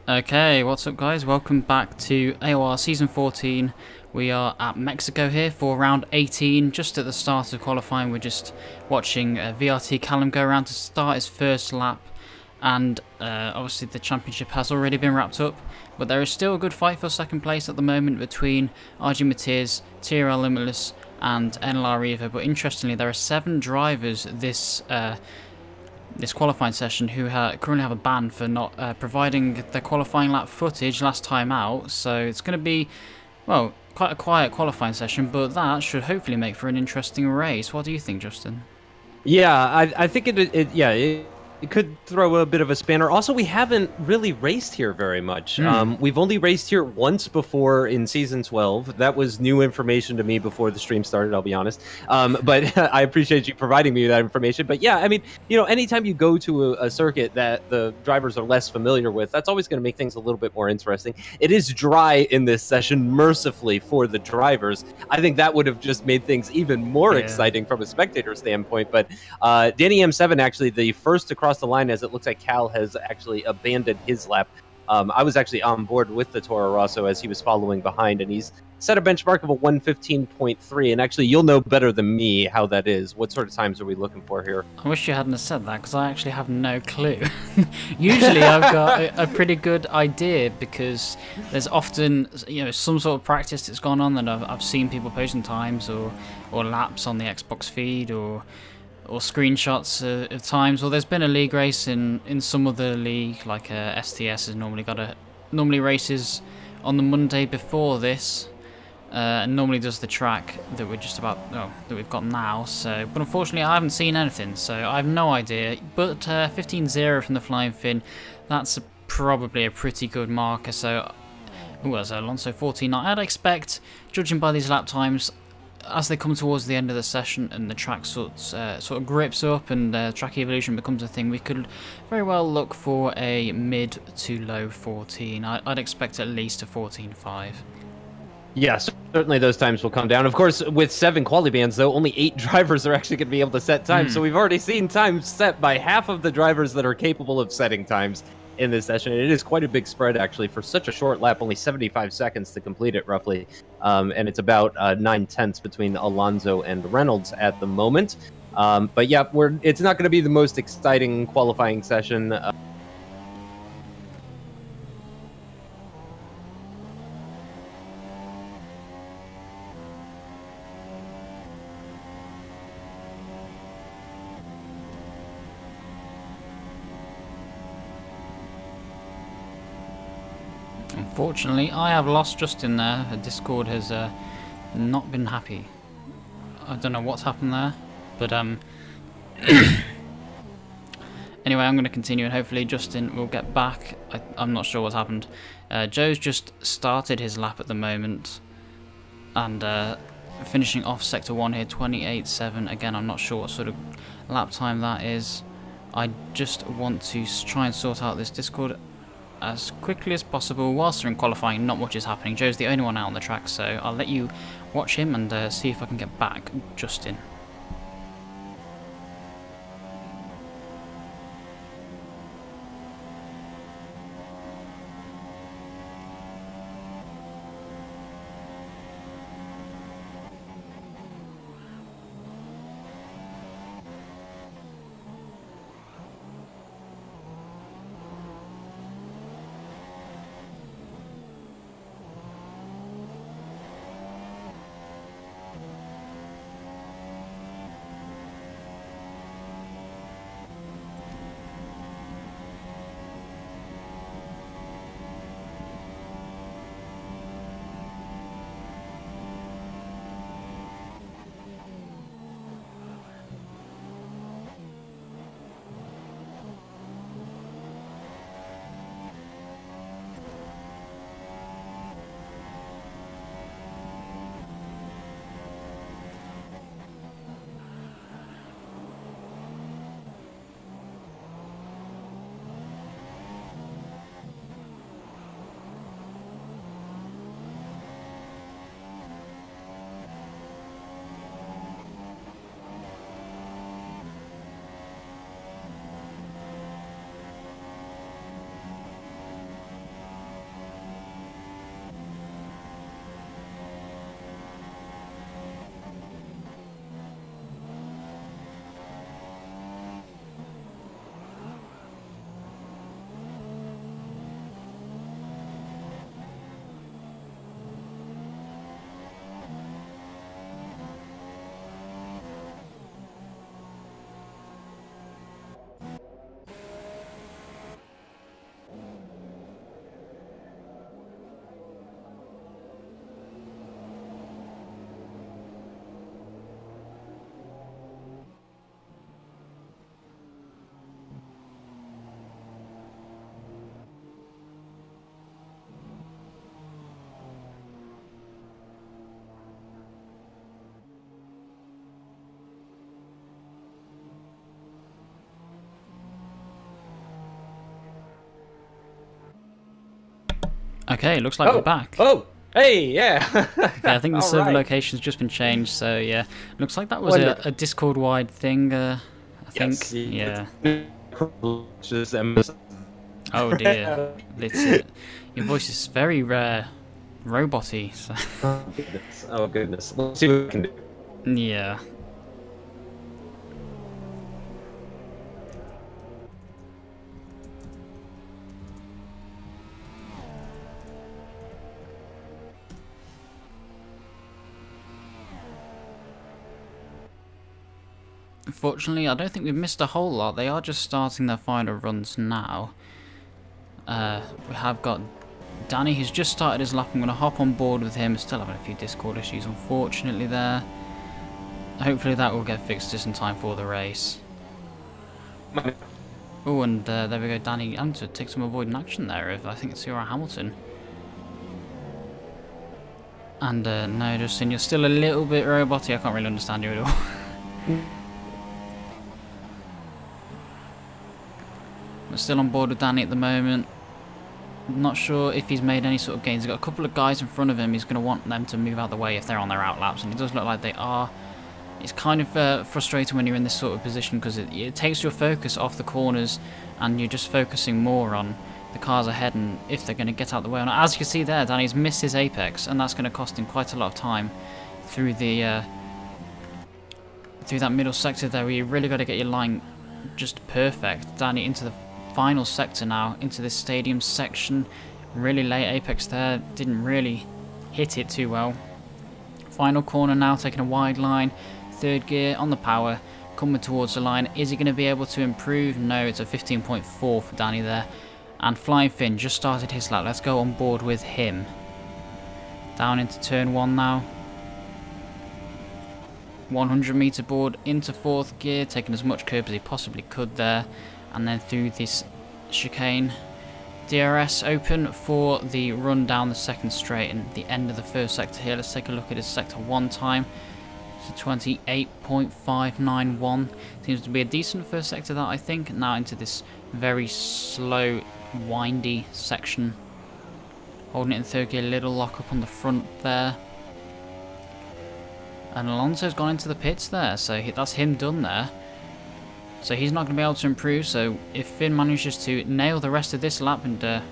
Okay, what's up guys? Welcome back to AOR Season 14. We are at Mexico here for round 18. Just at the start of qualifying, we're just watching VRT Callum go around to start his first lap. And obviously the championship has already been wrapped up. But there is still a good fight for second place at the moment between RG Matiz, TRL Limitless and NLR Reaver. But interestingly, there are 7 drivers this qualifying session who currently have a ban for not providing the qualifying lap footage last time out, so it's going to be, well, quite a quiet qualifying session, but that should hopefully make for an interesting race. What do you think, Justin? Yeah, I think it could throw a bit of a spanner. Also, we haven't really raced here very much. We've only raced here once before in Season 12. That was new information to me before the stream started, I'll be honest. But I appreciate you providing me that information. But yeah, I mean, you know, anytime you go to a circuit that the drivers are less familiar with, that's always going to make things a little bit more interesting. It is dry in this session, mercifully, for the drivers. I think that would have just made things even more exciting from a spectator standpoint. But Danny M7, actually, the first to cross the line, as it looks like Cal has actually abandoned his lap. I was actually on board with the Toro Rosso as he was following behind, and he's set a benchmark of a 1:15.3. And actually, you'll know better than me how that is. What sort of times are we looking for here? I wish you hadn't have said that, because I actually have no clue. Usually I've got a pretty good idea, because there's often, you know, some sort of practice that's gone on that I've seen people posting times or laps on the Xbox feed or screenshots of times, or there's been a league race in some other league, like STS has normally races on the Monday before this, and normally does the track that that we've got now. So, but unfortunately I haven't seen anything, so I have no idea. But 15-0 from the Flying Finn, that's probably a pretty good marker. So, as Alonso 14, I'd expect, judging by these lap times, as they come towards the end of the session and the track sort of grips up and track evolution becomes a thing, we could very well look for a mid to low 14. I'd expect at least a 14.5. Yes, certainly those times will come down. Of course, with 7 quali bands, though, only 8 drivers are actually going to be able to set times. So we've already seen times set by half of the drivers that are capable of setting times in this session. It is quite a big spread, actually, for such a short lap, only 75 seconds to complete it, roughly. And it's about 9/10 between Alonso and Reynolds at the moment. But yeah, it's not going to be the most exciting qualifying session. Unfortunately, I have lost Justin there. Discord has not been happy. I don't know what's happened there, but anyway, I'm going to continue and hopefully Justin will get back. I'm not sure what's happened. Joe's just started his lap at the moment and finishing off Sector 1 here, 28.7. Again, I'm not sure what sort of lap time that is. I just want to try and sort out this Discord as quickly as possible. Whilst they're in qualifying, not much is happening. Joe's the only one out on the track, so I'll let you watch him and see if I can get back Justin. Okay, looks like we're back. Oh, hey, yeah. Okay, I think the server location's just been changed, so yeah. Looks like that was a Discord-wide thing, I think. Yes, yeah. Oh dear. Your voice is very robot-y. So. Oh goodness. Oh goodness. Let's see what we can do. Yeah. Unfortunately, I don't think we've missed a whole lot. They are just starting their final runs now. We have got Danny, who's just started his lap. I'm going to hop on board with him. Still having a few Discord issues, unfortunately, there. Hopefully that will get fixed just in time for the race. Oh, and there we go, Danny. I'm to take some avoiding action there. If I think it's AOR Hamilton. And no, Justin, you're still a little bit roboty. I can't really understand you at all. We're still on board with Danny at the moment. Not sure if he's made any sort of gains. He's got a couple of guys in front of him. He's going to want them to move out the way if they're on their outlaps, and it does look like they are. It's kind of frustrating when you're in this sort of position because it takes your focus off the corners and you're just focusing more on the cars ahead and if they're going to get out the way. And as you can see there, Danny's missed his apex, and that's going to cost him quite a lot of time through the through that middle sector there, where you really got to get your line just perfect. Danny into the final sector now, into this stadium section. Really late apex there, didn't really hit it too well. Final corner now, taking a wide line. Third gear on the power, coming towards the line. Is he going to be able to improve? No, it's a 15.4 for Danny there. And Flying Finn just started his lap. Let's go on board with him. Down into turn 1 now. 100 meter board into 4th gear, taking as much curb as he possibly could there. And then through this chicane. DRS open for the run down the 2nd straight and the end of the 1st sector here. Let's take a look at his sector 1 time. It's a 28.591. Seems to be a decent 1st sector, that I think. Now into this very slow, windy section. Holding it in 3rd gear, little lock up on the front there. And Alonso's gone into the pits there, so that's him done there. So he's not going to be able to improve, so if Finn manages to nail the rest of this lap and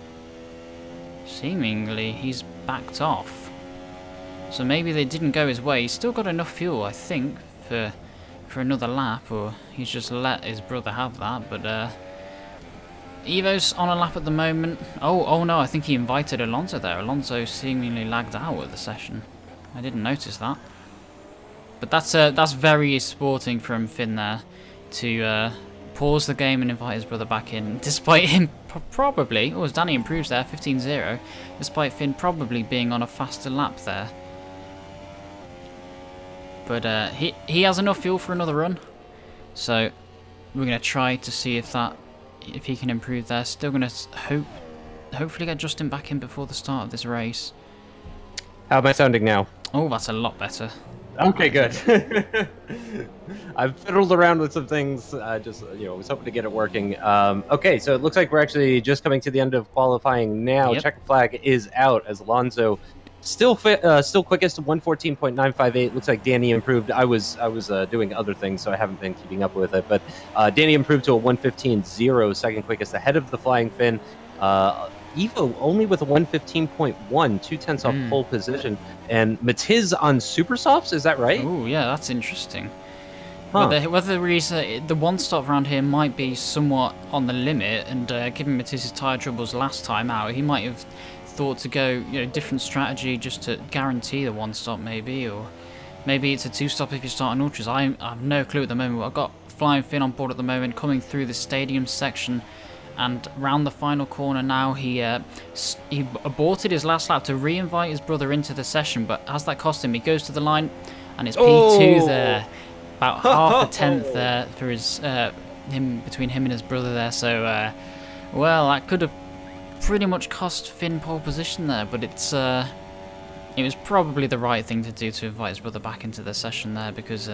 seemingly he's backed off. So maybe they didn't go his way. He's still got enough fuel, I think, for another lap, or he's just let his brother have that. But Evo's on a lap at the moment. Oh no, I think he invited Alonso there. Alonso seemingly lagged out of the session. I didn't notice that. But that's very sporting from Finn there, to pause the game and invite his brother back in, despite him probably, as Danny improves there, 15-0, despite Finn probably being on a faster lap there. But he has enough fuel for another run, so we're going to try to see if he can improve there. Still going to hopefully get Justin back in before the start of this race. How am I sounding now? Oh, that's a lot better. Okay, good. I've fiddled around with some things, just, was hoping to get it working. Okay, so it looks like we're actually just coming to the end of qualifying now. Yep. Checker flag is out as Alonso still quickest, 114.958. Looks like Danny improved. I was doing other things, so I haven't been keeping up with it. But Danny improved to a 115.0, second quickest, ahead of the Flying Finn. Evo only with a 115.1, 2/10 off pole position, and Matiz on super softs. Is that right? Oh yeah, that's interesting. Huh. Whether the one stop around here might be somewhat on the limit, and given Matiz's tyre troubles last time out, he might have thought to go different strategy just to guarantee the one stop maybe, or maybe it's a 2-stop if you start on ultras. I have no clue at the moment. I've got Flying Finn on board at the moment, coming through the stadium section. And round the final corner now, he aborted his last lap to re-invite his brother into the session, but as that cost him, he goes to the line, and it's P2 there, about half a tenth there for between him and his brother there. So, well, that could have pretty much cost Finn pole position there, but it was probably the right thing to do to invite his brother back into the session there, because.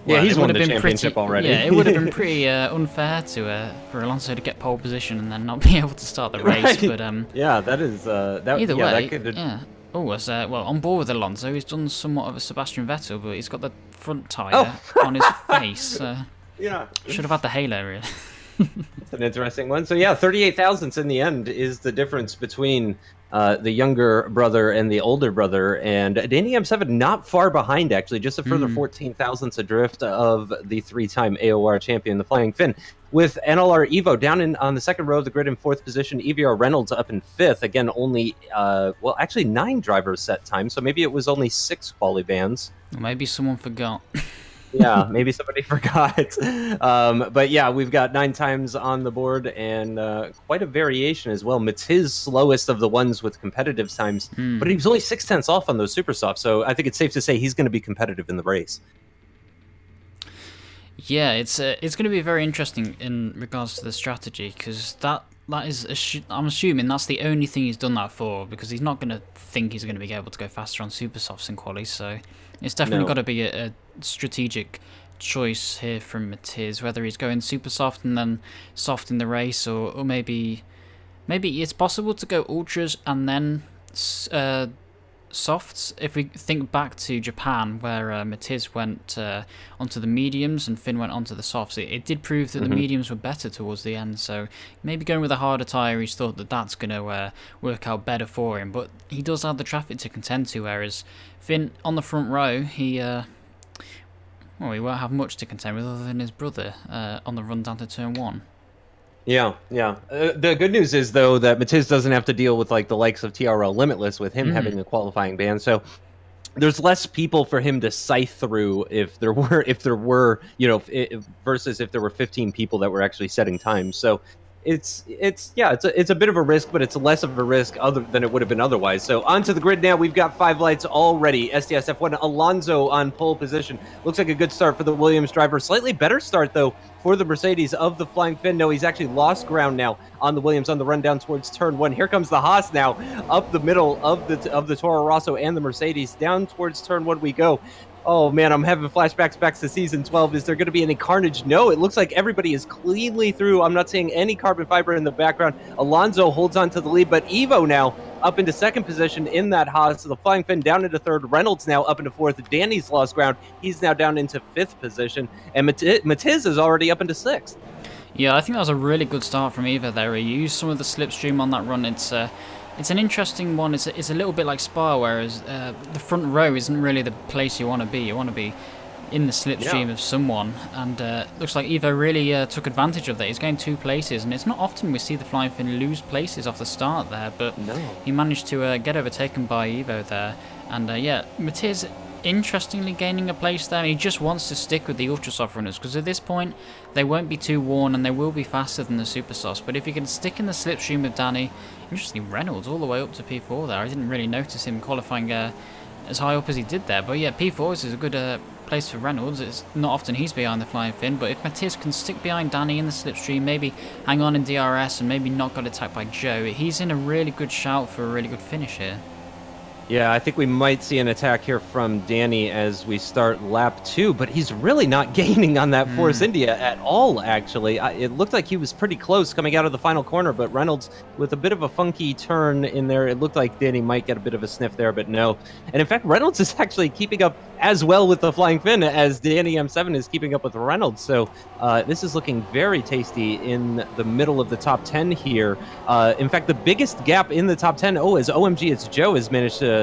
Yeah, he's won the championship already. Yeah, it would have been pretty unfair for Alonso to get pole position and then not be able to start the race. Right. But yeah, that is either way. That could... Yeah. Oh, well, on board with Alonso, he's done somewhat of a Sebastian Vettel, but he's got the front tyre on his face. Yeah. Should have had the halo, really. That's an interesting one. So yeah, 38 thousandths in the end is the difference between the younger brother and the older brother, and Danny M7 not far behind, actually, just a further 14 thousandths adrift of the three-time AOR champion, the Flying Finn, with NLR Evo down on the second row of the grid in fourth position. EVR Reynolds up in fifth. Again, only, well, actually 9 drivers set time, so maybe it was only 6 quali bans. Maybe someone forgot. Yeah, maybe somebody forgot. But yeah, we've got 9 times on the board, and quite a variation as well. Matiz slowest of the ones with competitive times, but he was only 6/10 off on those super softs, so I think it's safe to say he's going to be competitive in the race. Yeah, it's going to be very interesting in regards to the strategy, because that is, I'm assuming that's the only thing he's done that for, because he's not going to think he's going to be able to go faster on super softs in quali, so it's definitely got to be a strategic choice here from Matiz, whether he's going super soft and then soft in the race, or maybe it's possible to go ultras and then softs. If we think back to Japan, where Matiz went onto the mediums and Finn went onto the softs, it did prove that the mediums were better towards the end, so maybe going with a harder tyre, he's thought that that's going to work out better for him, but he does have the traffic to contend to, whereas Finn on the front row, he won't have much to contend with other than his brother on the run down to turn 1. Yeah. The good news is, though, that Matiz doesn't have to deal with like the likes of TRL Limitless with him having a qualifying ban. So there's less people for him to scythe through if there were, you know, versus if there were 15 people that were actually setting times. So it's a bit of a risk, but it's less of a risk other than it would have been otherwise. So onto the grid now. We've got 5 lights already. SDS F1 Alonso on pole position. Looks like a good start for the Williams driver. Slightly better start though for the Mercedes of the Flying Finn. No, he's actually lost ground now on the Williams on the run down towards turn 1. Here comes the Haas now up the middle of the Toro Rosso and the Mercedes. Down towards turn 1 we go. Oh man, I'm having flashbacks back to season 12. Is there going to be any carnage? No, it looks like everybody is cleanly through. I'm not seeing any carbon fiber in the background. Alonso holds on to the lead, but Evo now up into second position in that Haas. So the Flying Finn down into third. Reynolds now up into fourth. Danny's lost ground. He's now down into fifth position. And Matiz is already up into sixth. Yeah, I think that was a really good start from Evo there. He used some of the slipstream on that run. It's an interesting one. It's a little bit like Spa, whereas the front row isn't really the place you want to be. You want to be in the slipstream of someone, and looks like Evo really took advantage of that. He's going 2 places, and it's not often we see the Flying Finn lose places off the start there, but he managed to get overtaken by Evo there. And yeah, Matiz interestingly gaining a place there. He just wants to stick with the ultra soft runners, because at this point they won't be too worn and they will be faster than the super softs. But if he can stick in the slipstream with Danny, interestingly Reynolds all the way up to P4 there. I didn't really notice him qualifying as high up as he did there, but yeah, P4 is a good place for Reynolds. It's not often he's behind the Flying Finn, but if Matiz can stick behind Danny in the slipstream, maybe hang on in DRS and maybe not get attacked by Joe, he's in a really good shout for a really good finish here. Yeah, I think we might see an attack here from Danny as we start lap 2, but he's really not gaining on that Force India at all, actually. It looked like he was pretty close coming out of the final corner, but Reynolds with a bit of a funky turn in there. It looked like Danny might get a bit of a sniff there, but no. And in fact, Reynolds is actually keeping up as well with the Flying Finn as Danny M7 is keeping up with Reynolds. So this is looking very tasty in the middle of the top 10 here. In fact, the biggest gap in the top 10, is OMG, it's Joe has managed to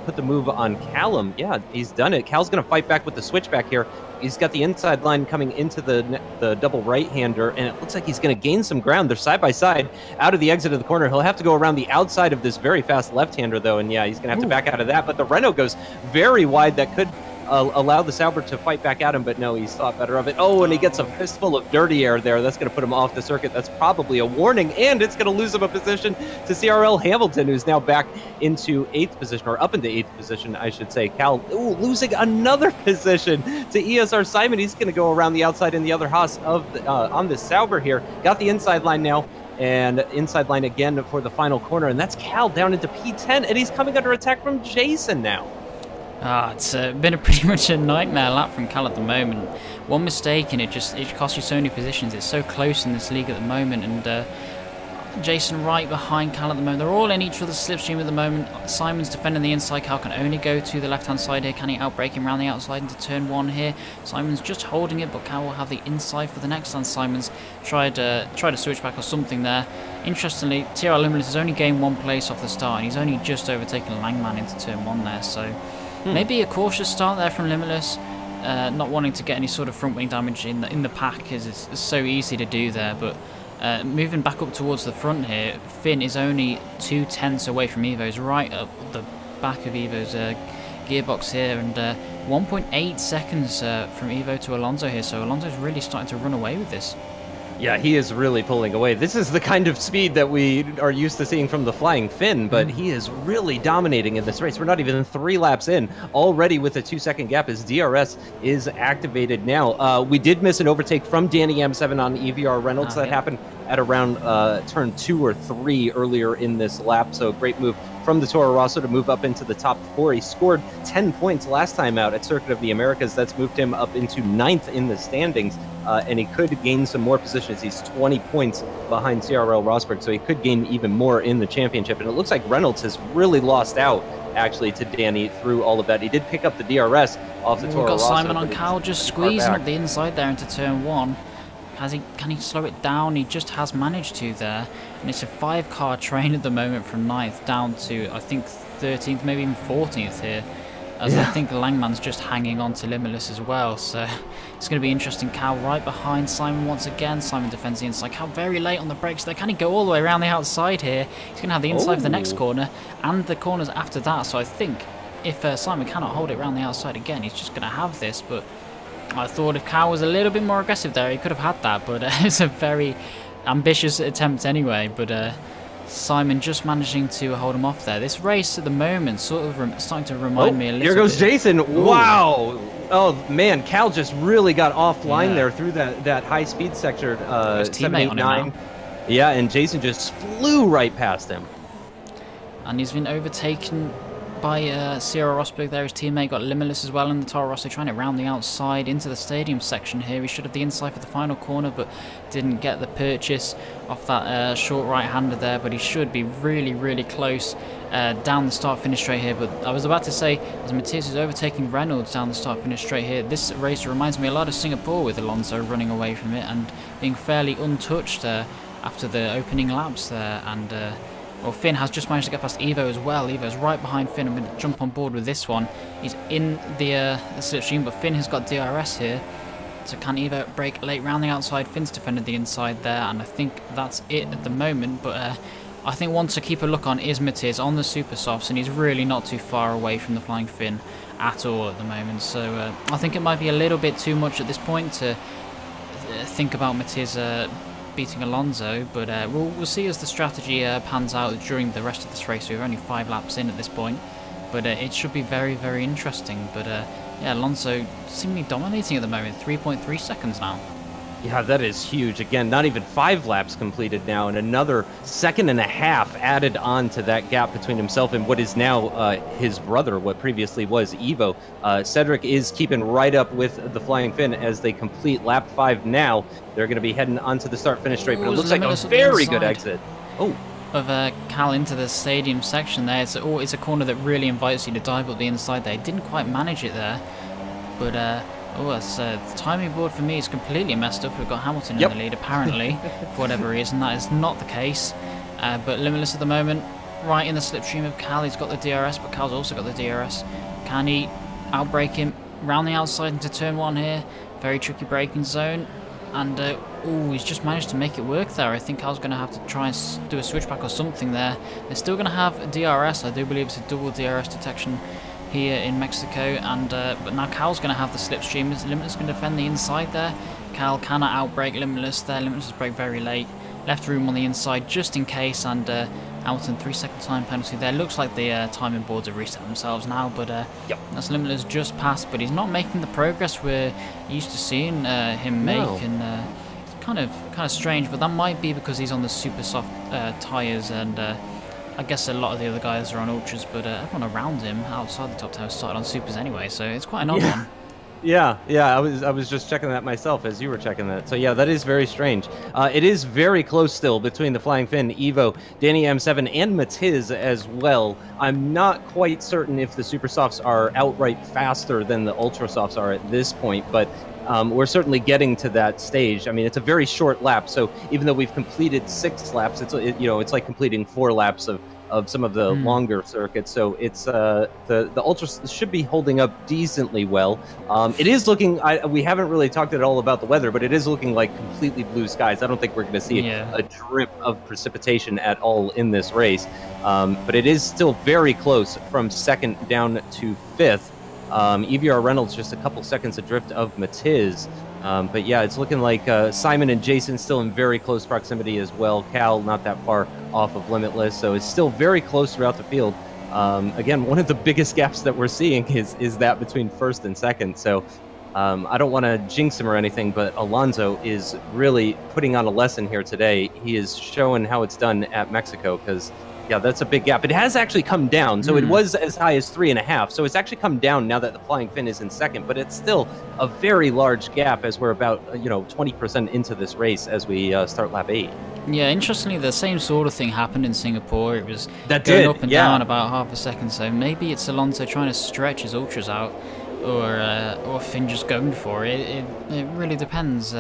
put the move on Callum. Yeah, he's done it. Cal's going to fight back with the switchback here. He's got the inside line coming into the double right-hander, and it looks like he's going to gain some ground. They're side by side out of the exit of the corner. He'll have to go around the outside of this very fast left-hander, though, and yeah, he's going to have to back out of that. But the Renault goes very wide. That could allow the Sauber to fight back at him, but no, he's thought better of it. Oh, and he gets a fistful of dirty air there. That's going to put him off the circuit. That's probably a warning, and it's going to lose him a position to CRL Hamilton, who's now back into 8th position, or up into 8th position, I should say. Cal, losing another position to ESR Simon. He's going to go around the outside in the other Haas on this Sauber here. Got the inside line now, and inside line again for the final corner, and that's Cal down into P10, and he's coming under attack from Jason now. It's been pretty much a nightmare lap from Cal at the moment. One mistake and it costs you so many positions. It's so close in this league at the moment, and Jason right behind Cal at the moment. They're all in each other's slipstream at the moment. Simon's defending the inside. Cal can only go to the left-hand side here. Can he outbreak him around the outside into turn 1 here? Simon's just holding it, but Cal will have the inside for the next. And Simon's tried a switchback or something there. Interestingly, TR Limitless has only gained 1 place off the start, and he's only just overtaken Langman into turn 1 there. So maybe a cautious start there from Limitless. Not wanting to get any sort of front wing damage in the pack, as it's so easy to do there, but moving back up towards the front here, Finn is only 2/10 away from Evo's, right up the back of Evo's gearbox here, and 1.8 seconds from Evo to Alonso here, so Alonso's really starting to run away with this. Yeah, he is really pulling away. This is the kind of speed that we are used to seeing from the Flying Finn, but he is really dominating in this race. We're not even 3 laps in, already with a 2-second gap. His DRS is activated now. We did miss an overtake from Danny M7 on EVR Reynolds. That happened at around turn 2 or 3 earlier in this lap, so great move from the Toro Rosso to move up into the top 4. He scored 10 points last time out at Circuit of the Americas. That's moved him up into 9th in the standings, and he could gain some more positions. He's 20 points behind CRL Rosberg, so he could gain even more in the championship. And it looks like Reynolds has really lost out, actually, to Danny through all of that. He did pick up the DRS off the Toro Rosso. We've got Simon on Cal just squeezing up the inside there into turn 1. Can he slow it down? He just has managed to there. And it's a 5-car train at the moment from 9th down to, I think, 13th, maybe even 14th here. As I think Langman's just hanging on to Limitless as well. So it's going to be interesting. Cal right behind Simon once again. Simon defends the inside. Cal very late on the brakes there. Can he go all the way around the outside here? He's going to have the inside for the next corner and the corners after that. So I think if Simon cannot hold it around the outside again, he's just going to have this. But I thought if Cal was a little bit more aggressive there, he could have had that, but it's a very ambitious attempt anyway. But Simon just managing to hold him off there. This race at the moment sort of starting to remind me a little bit. Here goes Jason. Ooh. Wow. Oh, man, Cal just really got offline there through that high-speed sector. 789. Yeah, and Jason just flew right past him. And he's been overtaken by Sierra Rosberg there. His teammate got Limitless as well in the Toro Rosso, trying to round the outside into the stadium section here. He should have the inside for the final corner, but didn't get the purchase off that short right-hander there, but he should be really, really close down the start-finish straight here. But I was about to say, as Matthias is overtaking Reynolds down the start-finish straight here, this race reminds me a lot of Singapore, with Alonso running away from it and being fairly untouched after the opening laps there. And well, Finn has just managed to get past Evo as well. Evo's right behind Finn. I'm going to jump on board with this one. He's in the slipstream, but Finn has got DRS here. So can Evo break late round the outside? Finn's defended the inside there, and I think that's it at the moment. But I think one to keep a look on is Matthias on the super softs, and he's really not too far away from the Flying Finn at all at the moment. So I think it might be a little bit too much at this point to think about Matthias beating Alonso, but we'll see as the strategy pans out during the rest of this race. We're only 5 laps in at this point, but it should be very, very interesting. But yeah, Alonso seemingly dominating at the moment, 3.3 seconds now. Yeah, that is huge. Again, not even 5 laps completed now, and another 1.5 seconds added on to that gap between himself and what is now his brother, what previously was Evo. Cedric is keeping right up with the Flying Finn as they complete lap 5 now. They're going to be heading onto the start-finish straight, but it looks like a very good exit. Oh. Of Cal into the stadium section there. It's a corner that really invites you to dive up the inside there. He didn't quite manage it there, but the timing board for me is completely messed up. We've got Hamilton in the lead, apparently, for whatever reason. That is not the case. But Limitless at the moment, right in the slipstream of Cal. He's got the DRS, but Cal's also got the DRS. Can he outbrake him? Round the outside into turn 1 here. Very tricky braking zone. And, he's just managed to make it work there. I think Cal's going to have to try and do a switchback or something there. They're still going to have a DRS. I do believe it's a double DRS detection here in Mexico, and but now Cal's going to have the slipstream. Limitless going to defend the inside there. Cal cannot outbrake Limitless there. Limitless brake very late. Left room on the inside just in case, and Hamilton 3-second time penalty there. Looks like the timing boards have reset themselves now, but that's Limitless just passed, but he's not making the progress we're used to seeing him make, and it's kind of strange, but that might be because he's on the super soft tyres, and I guess a lot of the other guys are on ultras, but everyone around him outside the top 10 started on supers anyway, so it's quite an odd one. Yeah, I was just checking that myself as you were checking that. So yeah, that is very strange. It is very close still between the Flying Finn, Evo, Danny M7, and Matiz as well. I'm not quite certain if the Super Softs are outright faster than the Ultra Softs are at this point, but we're certainly getting to that stage. I mean, it's a very short lap, so even though we've completed 6 laps, it's like completing 4 laps of some of the longer circuits. So it's the Ultras should be holding up decently well. It is looking, we haven't really talked at all about the weather, but it is looking like completely blue skies. I don't think we're going to see a drip of precipitation at all in this race. But it is still very close from 2nd down to 5th. EVR Reynolds just a couple seconds adrift of Matiz. But yeah, it's looking like Simon and Jason still in very close proximity as well. Cal not that far off of Limitless, so it's still very close throughout the field. Again, one of the biggest gaps that we're seeing is that between 1st and 2nd. So I don't want to jinx him or anything, but Alonso is really putting on a lesson here today. He is showing how it's done at Mexico, because yeah, that's a big gap. It has actually come down, so it was as high as 3.5. So it's actually come down now that the Flying Finn is in 2nd, but it's still a very large gap as we're about 20% into this race as we start lap 8. Yeah, interestingly, the same sort of thing happened in Singapore. It was going up and down about half a second. So maybe it's Alonso trying to stretch his ultras out, or Finn just going for it. It really depends.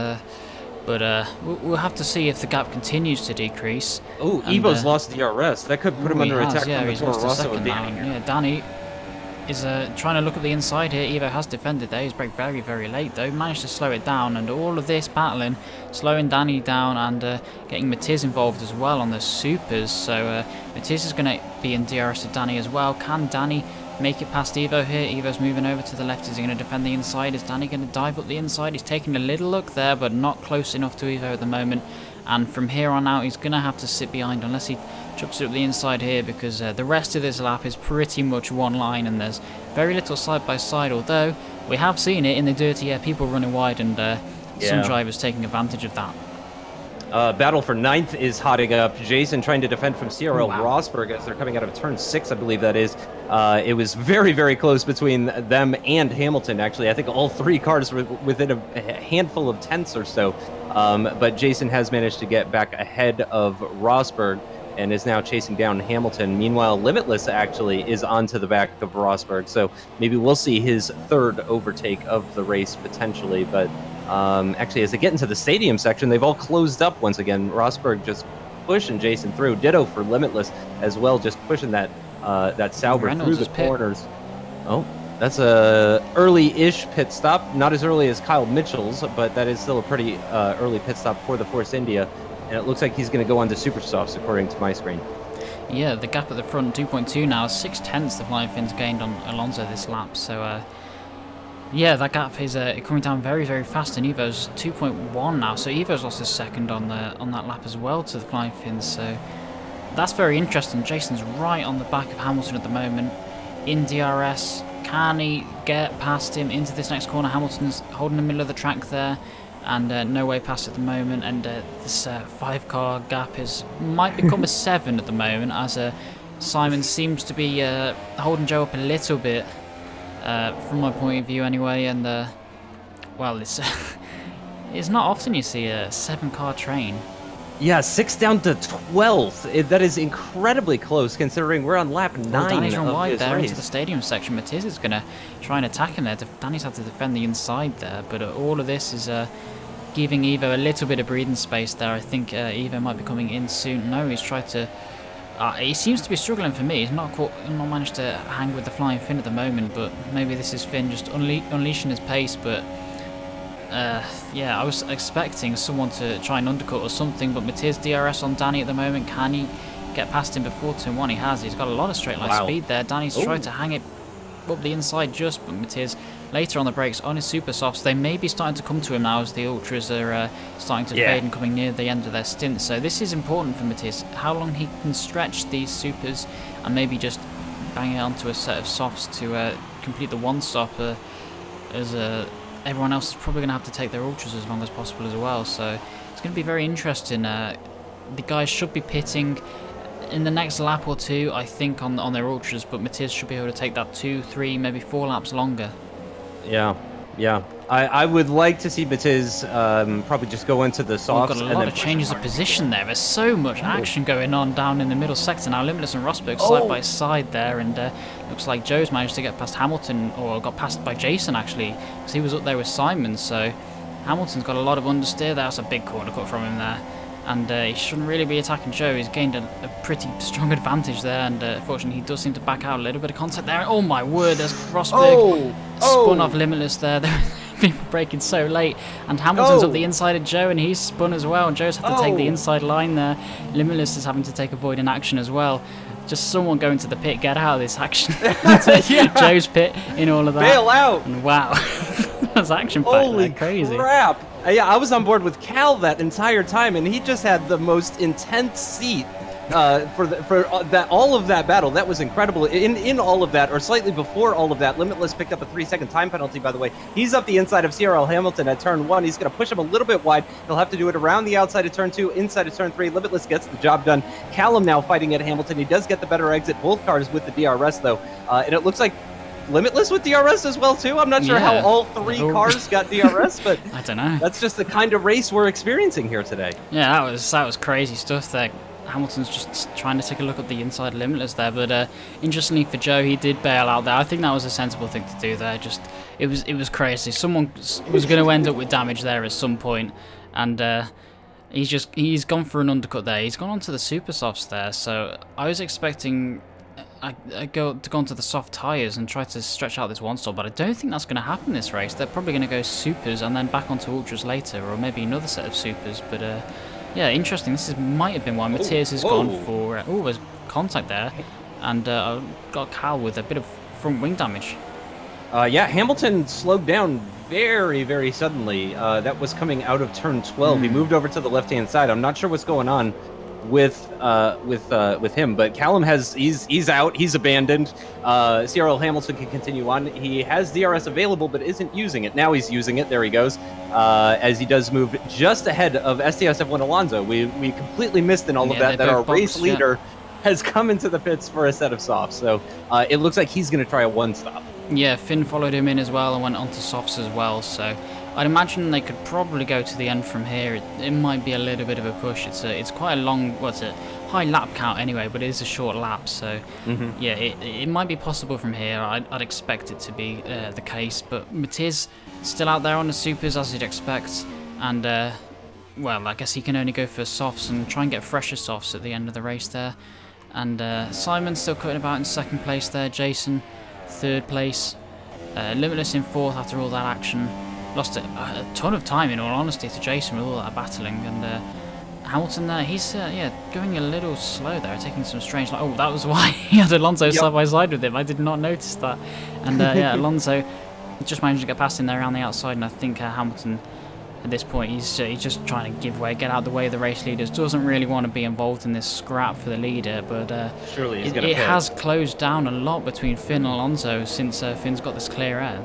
But we'll have to see if the gap continues to decrease. Oh, Evo's lost DRS. That could put him under attack from he's lost a second now. Danny. Yeah, Danny is trying to look at the inside here. Evo has defended there. He's braked very, very late though. Managed to slow it down, and all of this battling, slowing Danny down, and getting Matiz involved as well on the supers. So Matiz is going to be in DRS to Danny as well. Can Danny make it past Evo here? Evo's moving over to the left. Is he going to defend the inside? Is Danny going to dive up the inside? He's taking a little look there, but not close enough to Evo at the moment. And from here on out, he's going to have to sit behind unless he chucks it up the inside here, because the rest of this lap is pretty much one line, and there's very little side-by-side, although we have seen it in the dirty air, people running wide, and some drivers taking advantage of that. Battle for 9th is hotting up. Jason trying to defend from CRL Rosberg as they're coming out of turn 6, I believe that is. It was very, very close between them and Hamilton, actually. I think all 3 cars were within a handful of tenths or so. But Jason has managed to get back ahead of Rosberg and is now chasing down Hamilton. Meanwhile, Limitless actually is onto the back of Rosberg, so maybe we'll see his 3rd overtake of the race potentially. But actually, as they get into the stadium section, they've all closed up once again. Rosberg just pushing Jason through. Ditto for Limitless as well, just pushing that Sauber Reynolds through the corners. Oh, that's a early-ish pit stop. Not as early as Kyle Mitchell's, but that is still a pretty early pit stop for the Force India. And it looks like he's going to go on to Super Softs, according to my screen. Yeah, the gap at the front, 2.2 now. 6 tenths the Flying Finn's gained on Alonso this lap. So, yeah, that gap is coming down very, very fast, and Evo's 2.1 now. So Evo's lost his 2nd on that lap as well to the Flying Finns. So that's very interesting. Jason's right on the back of Hamilton at the moment in DRS. Can he get past him into this next corner? Hamilton's holding the middle of the track there, and no way past at the moment. And this 5-car gap might become a 7 at the moment, as Simon seems to be holding Joe up a little bit, from my point of view anyway. And well, it's it's not often you see a 7-car train. Yeah, 6 down to 12th. That is incredibly close, considering we're on lap 9 Danny's run of wide his there race. into the stadium section. Matiz is going to try and attack him there. Danny's had to defend the inside there, but all of this is giving Evo a little bit of breathing space there. I think Evo might be coming in soon. No, he's tried to... he seems to be struggling for me. He's not managed to hang with the Flying Finn at the moment, but maybe this is Finn just unleashing his pace. But yeah, I was expecting someone to try and undercut or something, but Matiz DRS on Danny at the moment. Can he get past him before turn 1? He has. He's got a lot of straight line speed there. Danny's tried to hang it up the inside just, but Matiz later on the brakes on his super softs. They may be starting to come to him now as the ultras are starting to fade and coming near the end of their stint. So this is important for Matiz, how long he can stretch these supers and maybe just bang it onto a set of softs to complete the one stop, as everyone else is probably going to have to take their ultras as long as possible as well. So it's going to be very interesting. The guys should be pitting in the next lap or 2, I think, on their ultras, but Matiz should be able to take that 2, 3, maybe 4 laps longer. Yeah. Yeah, I would like to see Matiz probably just go into the softs. We've got a lot of changes of position there. There's so much action going on down in the middle sector now. Limitless and Rosberg side by side there, and looks like Joe's managed to get past Hamilton, or got passed by Jason actually, because he was up there with Simon. So Hamilton's got a lot of understeer there. That's a big corner cut from him there. And he shouldn't really be attacking Joe. He's gained a pretty strong advantage there, and fortunately he does seem to back out a little bit of contact there. Oh my word, there's Rosberg spun off Limitless there. People breaking so late, and Hamilton's up the inside of Joe, and he's spun as well, and Joe's had to take the inside line there. Limitless is having to take a void in action as well. Just someone going to the pit, get out of this action. Joe's pit in all of that. Bail out! And wow, that's action-packed. Holy crazy. Crap! Yeah, I was on board with Cal that entire time, and he just had the most intense seat for all of that battle. That was incredible. In all of that, or slightly before all of that, Limitless picked up a 3-second time penalty, by the way. He's up the inside of Seiyariu Hamilton at turn 1. He's going to push him a little bit wide. He'll have to do it around the outside of turn 2, inside of turn 3. Limitless gets the job done. Callum now fighting at Hamilton. He does get the better exit. Both cars with the DRS, though. And it looks like Limitless with DRS as well, too. I'm not sure how all 3 cars got DRS, but I don't know. That's just the kind of race we're experiencing here today. Yeah, that was crazy stuff there. Hamilton's just trying to take a look at the inside Limitless there, but interestingly for Joe, he did bail out there. I think that was a sensible thing to do there. Just it was crazy. Someone was going to end up with damage there at some point, and he's gone for an undercut there. He's gone onto the super softs there, so I was expecting I go onto the soft tyres and try to stretch out this one stop, but I don't think that's going to happen this race. They're probably going to go supers and then back onto ultras later, or maybe another set of supers, but yeah, interesting. This might have been why Matthias has gone for... there's contact there. And got Cal with a bit of front wing damage. Yeah, Hamilton slowed down very, very suddenly. That was coming out of turn 12. He moved over to the left-hand side. I'm not sure what's going on with him, but Callum he's out. He's abandoned. Seiyariu Hamilton can continue on. He has DRS available, but isn't using it. Now he's using it. There he goes. As he does move just ahead of STSF1 Alonso. We completely missed in all of that our race leader has come into the pits for a set of softs. So it looks like he's going to try a one-stop. Yeah, Finn followed him in as well and went on to softs as well. So I'd imagine they could probably go to the end from here. It might be a little bit of a push. It's quite a long, high lap count anyway, but it is a short lap. So yeah, it might be possible from here. I'd expect it to be the case. But Matiz still out there on the supers as you'd expect, and well, I guess he can only go for softs and try and get fresher softs at the end of the race there. And Simon's still cutting about in second place there. Jason, third place. Limitless in fourth after all that action. Lost a ton of time, in all honesty, to Jason with all that battling. And Hamilton there, he's yeah, going a little slow there, taking some strange... oh, that was why he had Alonso side by side with him. I did not notice that. And yeah, Alonso just managed to get past him there around the outside, and I think Hamilton... at this point, he's just trying to give way, get out of the way of the race leaders. Doesn't really want to be involved in this scrap for the leader, but surely it has closed down a lot between Finn and Alonso since Finn's got this clear air.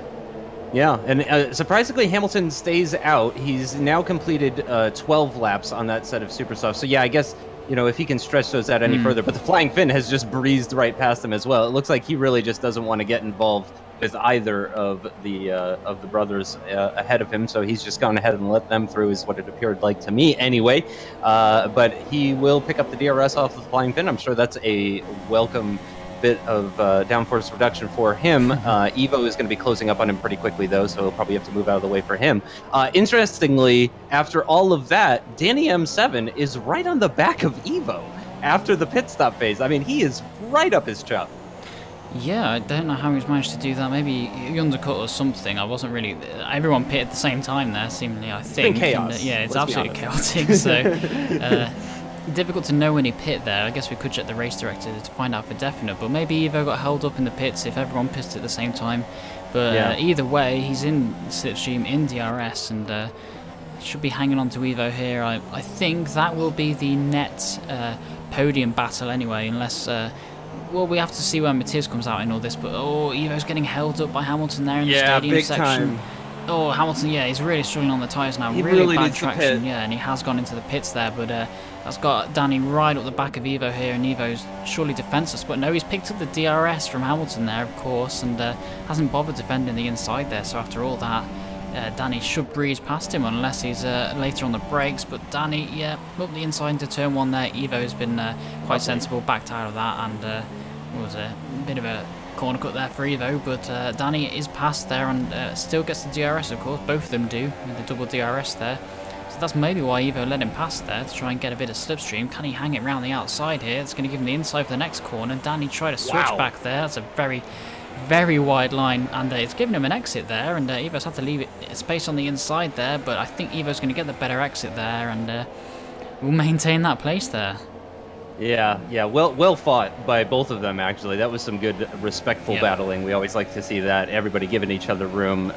Yeah, and surprisingly, Hamilton stays out. He's now completed 12 laps on that set of super softs. So yeah, I guess, you know, if he can stretch those out any further. But the Flying Finn has just breezed right past him as well. It looks like he really just doesn't want to get involved with either of the brothers ahead of him, so he's just gone ahead and let them through, is what it appeared like to me anyway. But he will pick up the DRS off the Flying Finn. I'm sure that's a welcome bit of downforce reduction for him. Evo is going to be closing up on him pretty quickly, though, so he'll probably have to move out of the way for him. Interestingly, after all of that, Danny M7 is right on the back of Evo after the pit stop phase. I mean, he is right up his chop. Yeah, I don't know how he's managed to do that. Maybe he undercut or something. I wasn't really... everyone pitted at the same time there, seemingly, I think. It's been chaos. And, yeah, it's absolutely chaotic, so... difficult to know when he pit there. I guess we could check the race director to find out for definite, but maybe Evo got held up in the pits if everyone pissed at the same time. But yeah. Either way, he's in slipstream, in DRS, and should be hanging on to Evo here. I think that will be the net podium battle anyway, unless... well, we have to see when Matiz comes out in all this, but oh, Evo's getting held up by Hamilton there in the stadium big section. Time. Oh, Hamilton, yeah, he's really struggling on the tyres now. He really bad needs traction, yeah, and he has gone into the pits there, but that's got Danny right up the back of Evo here, and Evo's surely defenseless. But no, he's picked up the DRS from Hamilton there, of course, and hasn't bothered defending the inside there. So after all that, Danny should breeze past him unless he's later on the brakes. But Danny, yeah, up the inside into turn 1 there. Evo's been quite sensible, backed out of that, and what was a bit of a corner cut there for Evo, but Danny is past there and still gets the DRS, of course. Both of them do, with the double DRS there. So that's maybe why Evo let him pass there, to try and get a bit of slipstream. Can he hang it around the outside here? It's going to give him the inside for the next corner. Danny tried to switch back there. That's a very, very wide line, and it's given him an exit there, and Evo's had to leave it space on the inside there, but I think Evo's going to get the better exit there, and will maintain that place there. Yeah, well fought by both of them, actually. That was some good, respectful battling. We always like to see that, everybody giving each other room.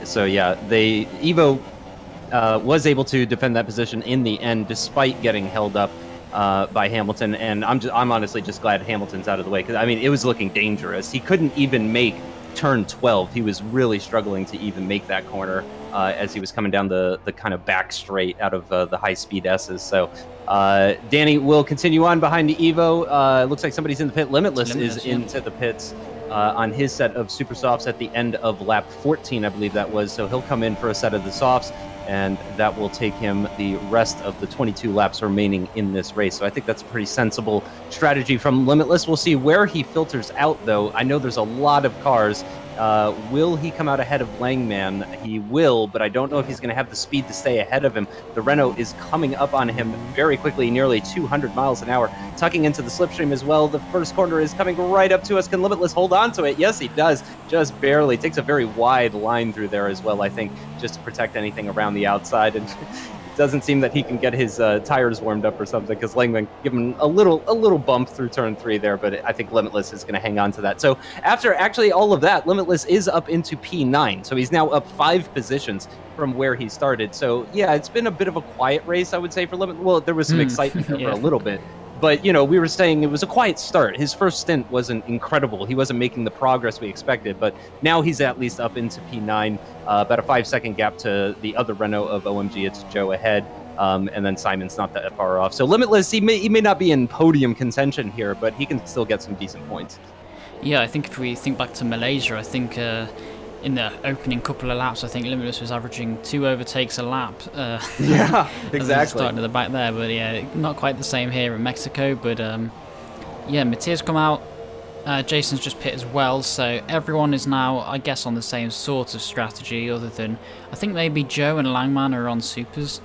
So yeah, Evo was able to defend that position in the end, despite getting held up by Hamilton. And I'm honestly just glad Hamilton's out of the way, because I mean, it was looking dangerous. He couldn't even make turn 12. He was really struggling to even make that corner as he was coming down the kind of back straight out of the high-speed S's. So Danny will continue on behind Evo. Looks like somebody's in the pit. Limitless is into the pits on his set of super softs at the end of lap 14, I believe that was. So he'll come in for a set of the softs, and that will take him the rest of the 22 laps remaining in this race. So I think that's a pretty sensible strategy from Limitless. We'll see where he filters out, though. I know there's a lot of cars. Will he come out ahead of Langman? He will, but I don't know if he's going to have the speed to stay ahead of him. The Renault is coming up on him very quickly, nearly 200 miles an hour, tucking into the slipstream as well. The first corner is coming right up to us. Can Limitless hold on to it? Yes, he does, just barely. Takes a very wide line through there as well, I think, just to protect anything around the outside. And doesn't seem that he can get his tires warmed up or something, because Langman give him a little bump through turn 3 there, but I think Limitless is going to hang on to that. So after actually all of that, Limitless is up into P9, so he's now up 5 positions from where he started. So yeah, it's been a bit of a quiet race, I would say, for Limitless. Well, there was some excitement there for a little bit. But, you know, we were saying it was a quiet start. His first stint wasn't incredible. He wasn't making the progress we expected. But now he's at least up into P9, about a 5-second gap to the other Renault of OMG. It's Joe ahead. And then Simon's not that far off. So Limitless, he may not be in podium contention here, but he can still get some decent points. Yeah, I think if we think back to Malaysia, I think in the opening couple of laps, I think Limitless was averaging 2 overtakes a lap. Yeah, exactly. Starting at the back there, but yeah, not quite the same here in Mexico. But yeah, Matthias come out. Jason's just pit as well, so everyone is now, I guess, on the same sort of strategy, other than I think maybe Joe and Langman are on supers,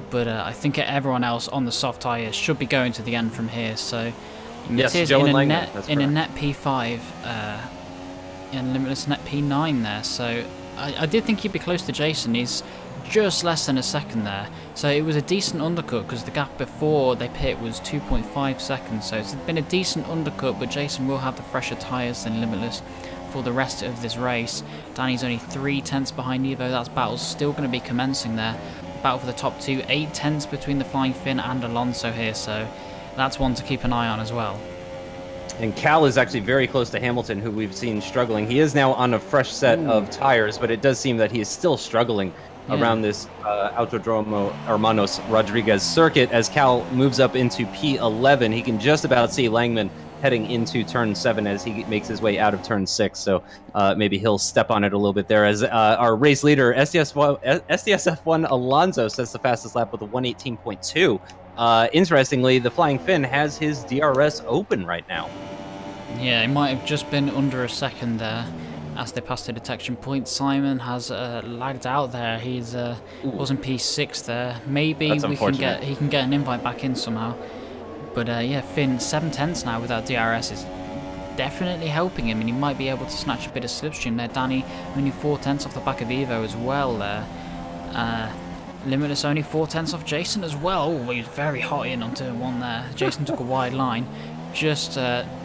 but I think everyone else on the soft tyres should be going to the end from here. So yes, Matthias Joe in and a Langman, in a net P5. And Limitless net P9 there, so I did think he'd be close to Jason. He's just less than a second there, so it was a decent undercut, because the gap before they pit was 2.5 seconds, so it's been a decent undercut, but Jason will have the fresher tyres than Limitless for the rest of this race. Danny's only 3 tenths behind Evo. That battle's still going to be commencing there. Battle for the top 2, 8 tenths between the Flying Finn and Alonso here, so that's one to keep an eye on as well. And Cal is actually very close to Hamilton, who we've seen struggling. He is now on a fresh set of tires, but it does seem that he is still struggling around this Autodromo Hermanos Rodriquez circuit. As Cal moves up into P11, he can just about see Langman heading into turn 7 as he makes his way out of turn 6. So maybe he'll step on it a little bit there. As our race leader, SDSF1 Alonso, sets the fastest lap with a 118.2. Interestingly, the Flying Finn has his DRS open right now. Yeah, it might have just been under a second there as they passed the detection point. Simon has lagged out there. He's was in P6 there. Maybe he can get an invite back in somehow. But yeah, Finn 7 tenths now without DRS is definitely helping him, and he might be able to snatch a bit of slipstream there. Danny only 4 tenths off the back of Evo as well there. Limitless only 4 tenths off Jason as well. Oh, he was very hot in on turn 1 there. Jason took a wide line, just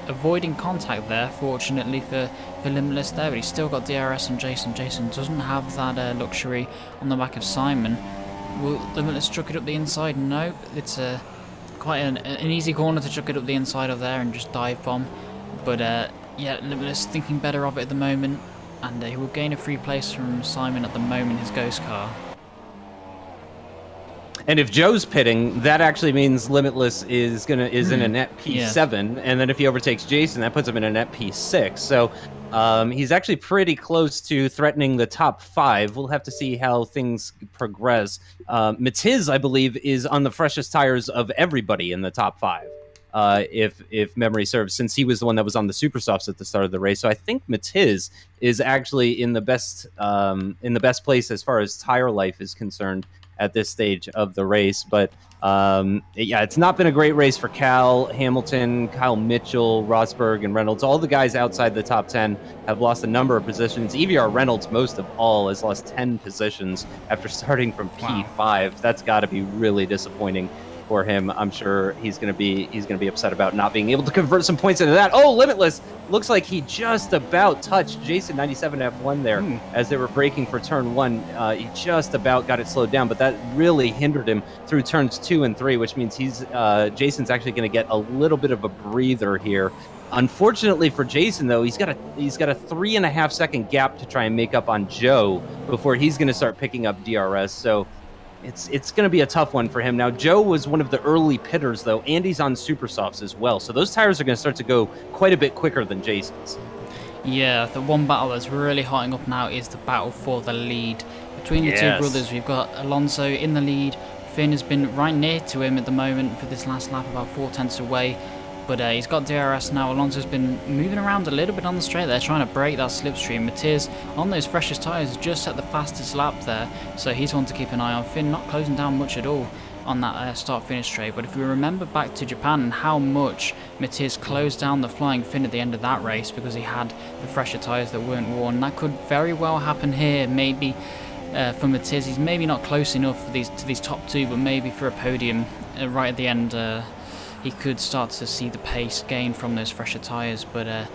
avoiding contact there, fortunately for Limitless there, but he's still got DRS on Jason. Jason doesn't have that luxury on the back of Simon. Will Limitless chuck it up the inside? Nope. It's quite an easy corner to chuck it up the inside of there and just dive bomb. But yeah, Limitless thinking better of it at the moment. and he will gain a free place from Simon at the moment, his ghost car. And if Joe's pitting, that actually means Limitless is in a net P7, and then if he overtakes Jason, that puts him in a net P6. So he's actually pretty close to threatening the top 5. We'll have to see how things progress. Matiz, I believe, is on the freshest tires of everybody in the top 5, if memory serves, since he was the one that was on the super softs at the start of the race. So I think Matiz is actually in the best place as far as tire life is concerned at this stage of the race. But yeah, it's not been a great race for Cal, Hamilton, Kyle Mitchell, Rosberg, and Reynolds. All the guys outside the top 10 have lost a number of positions. EVR Reynolds, most of all, has lost 10 positions after starting from P5. That's got to be really disappointing for him. I'm sure he's gonna be upset about not being able to convert some points into that. Oh, Limitless looks like he just about touched Jason 97 F1 there as they were braking for turn 1. He just about got it slowed down, but that really hindered him through turns 2 and 3, which means Jason's actually going to get a little bit of a breather here. Unfortunately for Jason, though, he's got a 3.5 second gap to try and make up on Joe before he's going to start picking up DRS. So it's going to be a tough one for him. Now, Joe was one of the early pitters, though, and he's on super softs as well. So those tires are going to start to go quite a bit quicker than Jason's. Yeah, the one battle that's really hotting up now is the battle for the lead. Between the two brothers, we've got Alonso in the lead. Finn has been right near to him at the moment for this last lap, about 4 tenths away. But he's got DRS now. Alonso's been moving around a little bit on the straight there, trying to break that slipstream. Matiz, on those freshest tyres, just set the fastest lap there, so he's one to keep an eye on. Finn not closing down much at all on that start-finish straight. But if we remember back to Japan and how much Matiz closed down the Flying Finn at the end of that race because he had the fresher tyres that weren't worn, that could very well happen here. Maybe for Matiz, he's maybe not close enough for these top 2, but maybe for a podium right at the end. He could start to see the pace gain from those fresher tyres, but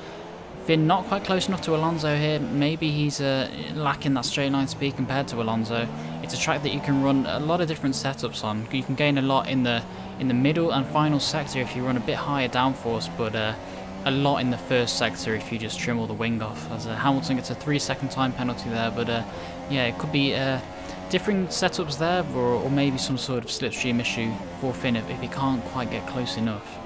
Finn not quite close enough to Alonso here. Maybe he's lacking that straight line speed compared to Alonso. It's a track that you can run a lot of different setups on. You can gain a lot in the middle and final sector if you run a bit higher downforce, but a lot in the first sector if you just trim all the wing off. As Hamilton gets a 3-second time penalty there, but yeah, it could be different setups there, or maybe some sort of slipstream issue for Finn if he can't quite get close enough.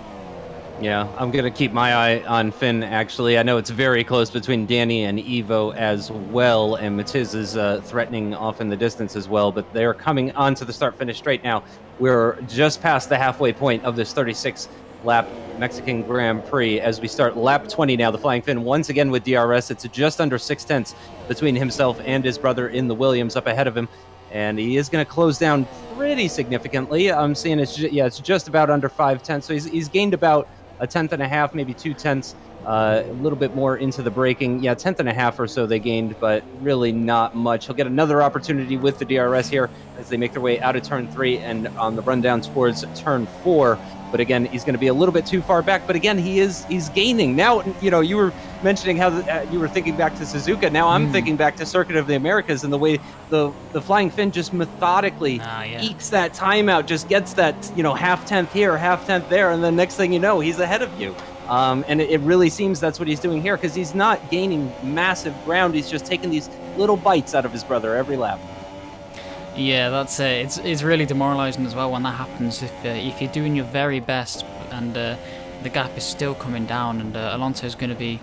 Yeah, I'm going to keep my eye on Finn, actually. I know it's very close between Danny and Evo as well, and Matiz is threatening off in the distance as well, but they're coming onto the start-finish straight now. We're just past the halfway point of this 36-lap Mexican Grand Prix as we start lap 20 now. The Flying Finn once again with DRS. It's just under 6 tenths between himself and his brother in the Williams up ahead of him. And he is going to close down pretty significantly. I'm seeing it's just about under 5 tenths. So he's gained about a 1/10.5, maybe 2 tenths, a little bit more into the braking. Yeah, 1/10.5 or so they gained, but really not much. He'll get another opportunity with the DRS here as they make their way out of turn 3 and on the rundown towards turn 4. But again, he's going to be a little bit too far back. But again, he's gaining. Now, you were mentioning how you were thinking back to Suzuka. Now I'm thinking back to Circuit of the Americas and the way the Flying Finn just methodically ekes that time out, just gets that, 1/2 tenth here, 1/2 tenth there, and then next thing you know, he's ahead of you. And it really seems that's what he's doing here, because he's not gaining massive ground. He's just taking these little bites out of his brother every lap. Yeah, that's it. It's really demoralising as well when that happens. If you're doing your very best and the gap is still coming down, and Alonso's going to be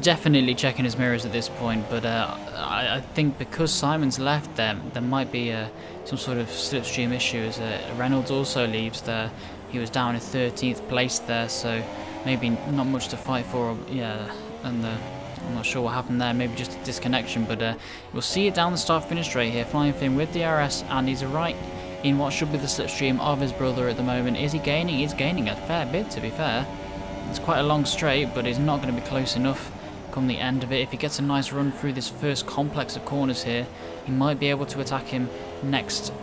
definitely checking his mirrors at this point. But I think because Simon's left, there might be some sort of slipstream issue. As Reynolds also leaves there, he was down in 13th place there, so maybe not much to fight for. Yeah, and I'm not sure what happened there, maybe just a disconnection, but we'll see it down the start-finish straight here. Flying Finn with DRS, and he's right in what should be the slipstream of his brother at the moment. Is he gaining? He's gaining a fair bit, to be fair. It's quite a long straight, but he's not going to be close enough come the end of it. If he gets a nice run through this first complex of corners here, he might be able to attack him next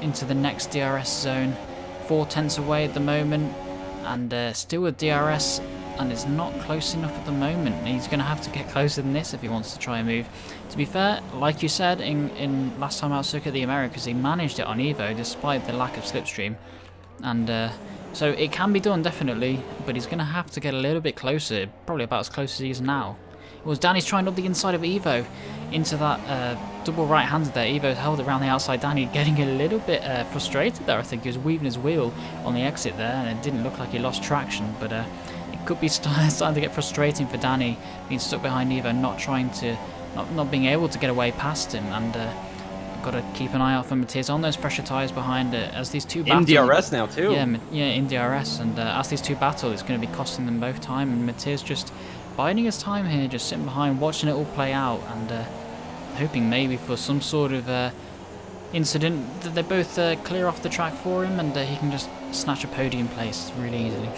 into the next DRS zone. 4 tenths away at the moment, and still with DRS, and it's not close enough at the moment. He's going to have to get closer than this if he wants to try and move. To be fair, like you said in last time out Circuit of the Americas, he managed it on Evo despite the lack of slipstream, and so it can be done definitely, but he's going to have to get a little bit closer, probably about as close as he is now. It was Danny's trying up the inside of Evo into that double right-hander there. Evo held it around the outside. Danny getting a little bit frustrated there. I think he was weaving his wheel on the exit there, and it didn't look like he lost traction, but it could be starting to get frustrating for Danny, being stuck behind Evo, not being able to get away past him, and got to keep an eye out for Matiz on those pressure tyres behind it as these two battle. In DRS now too. Yeah, in DRS, and as these two battle, it's going to be costing them both time, and Matiz just biding his time here, just sitting behind, watching it all play out, and hoping maybe for some sort of incident that they both clear off the track for him, and he can just snatch a podium place really easily.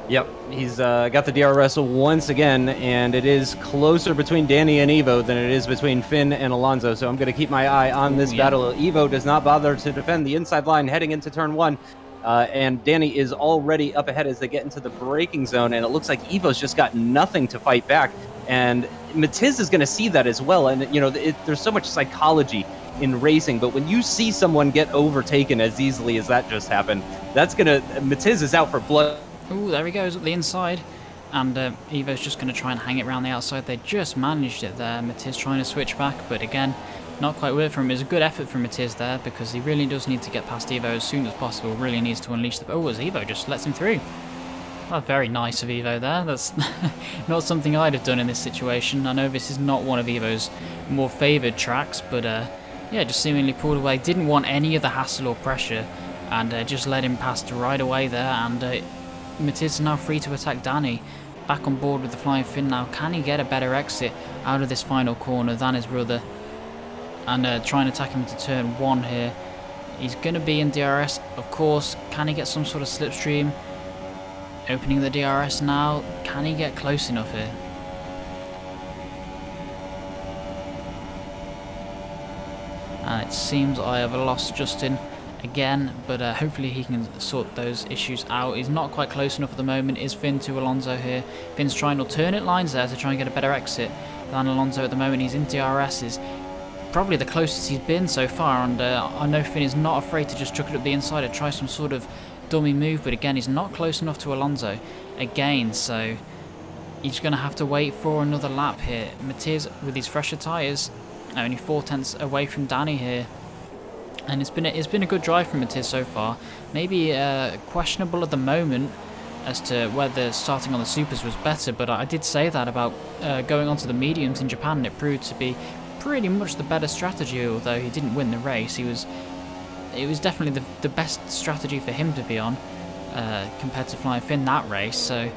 Yep, he's got the DRS once again, and it is closer between Danny and Evo than it is between Finn and Alonso, so I'm going to keep my eye on this battle. Evo does not bother to defend the inside line heading into turn 1, and Danny is already up ahead as they get into the braking zone, and it looks like Evo's just got nothing to fight back, and Matiz is going to see that as well, and you know, there's so much psychology in racing, but when you see someone get overtaken as easily as that just happened, Matiz is out for blood. Ooh, there he goes up the inside, and Evo's just going to try and hang it around the outside. They just managed it there. Matiz trying to switch back, but again, not quite worth for him. It was a good effort from Matiz there, because he really does need to get past Evo as soon as possible. Really needs to unleash the... Oh, as Evo just lets him through. Well, very nice of Evo there. That's not something I'd have done in this situation. I know this is not one of Evo's more favoured tracks, but yeah, just seemingly pulled away. Didn't want any of the hassle or pressure, and just let him past right away there, and... Matiz is now free to attack Danny. Back on board with the flying Finn now. Can he get a better exit out of this final corner than his brother? And try and attack him to turn 1 here. He's going to be in DRS, of course. Can he get some sort of slipstream? Opening the DRS now. Can he get close enough here? And it seems I have lost Justin again, but hopefully he can sort those issues out. He's not quite close enough at the moment. Is Finn to Alonso here? Finn's trying alternate lines there to try and get a better exit than Alonso at the moment. He's in DRS, is probably the closest he's been so far, and I know Finn is not afraid to just chuck it up the inside and try some sort of dummy move, but again, he's not close enough to Alonso again, so he's going to have to wait for another lap here. Matiz with his fresher tyres, only 4/10 away from Danny here. And it's been a good drive from Matiz so far. Maybe questionable at the moment as to whether starting on the supers was better, but I did say that about going onto the mediums in Japan, and it proved to be pretty much the better strategy. Although he didn't win the race, it was definitely the best strategy for him to be on compared to Flying Finn that race. So,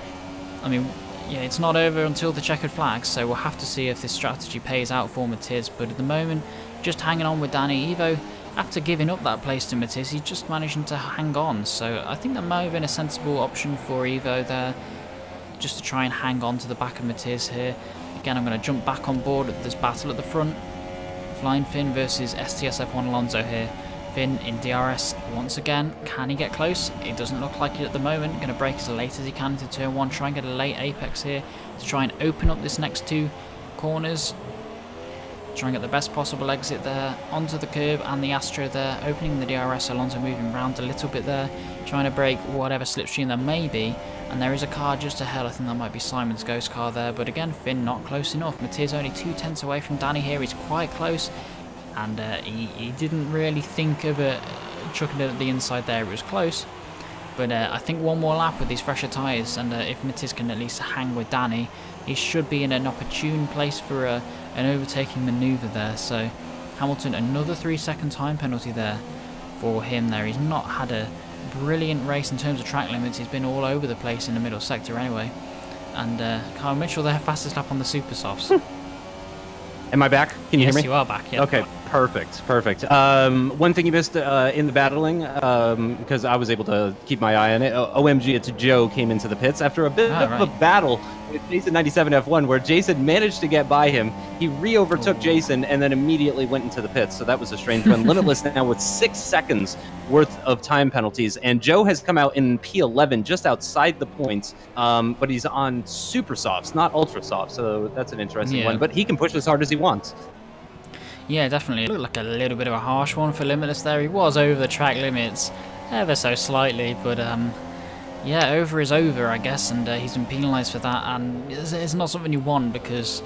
I mean, yeah, it's not over until the checkered flag, so we'll have to see if this strategy pays out for Matiz. But at the moment, just hanging on with Danny. Evo, after giving up that place to Matiz, he's just managing to hang on, so I think that might have been a sensible option for Evo there, just to try and hang on to the back of Matiz here. Again, I'm going to jump back on board at this battle at the front. Flying Finn versus STSF1 Alonso here. Finn in DRS once again. Can he get close? It doesn't look like it at the moment. Going to brake as late as he can into turn 1, try and get a late apex here to try and open up this next 2 corners. Try and get the best possible exit there onto the curb, and the Astro there opening the DRS. Alonso moving around a little bit there, trying to break whatever slipstream there may be, and there is a car just ahead. I think that might be Simon's ghost car there, but again, Finn not close enough. Matiz only 2/10 away from Danny here. He's quite close, and he didn't really think of chucking it at the inside there. It was close, but I think one more lap with these fresher tyres, and if Matiz can at least hang with Danny, he should be in an opportune place for an overtaking manoeuvre there. So Hamilton, another 3-second time penalty there for him there. He's not had a brilliant race in terms of track limits. He's been all over the place in the middle sector anyway. And Kyle Mitchell there, fastest lap on the super softs. Am I back? Can you hear me? Yes, you are back. Yeah. Okay, perfect. One thing you missed in the battling, because I was able to keep my eye on it. OMG, it's Joe came into the pits after a bit of a battle with Jason 97 F1, where Jason managed to get by him. He re-overtook Jason and then immediately went into the pits. So that was a strange one. Limitless now with 6 seconds worth of time penalties, and Joe has come out in P11 just outside the points, but he's on super softs, not ultra softs. So that's an interesting one. But he can push as hard as he wants. Yeah, definitely. It looked like a little bit of a harsh one for Limitless there. He was over the track limits ever so slightly, but yeah, over is over, I guess, and he's been penalised for that, and it's not something you want because,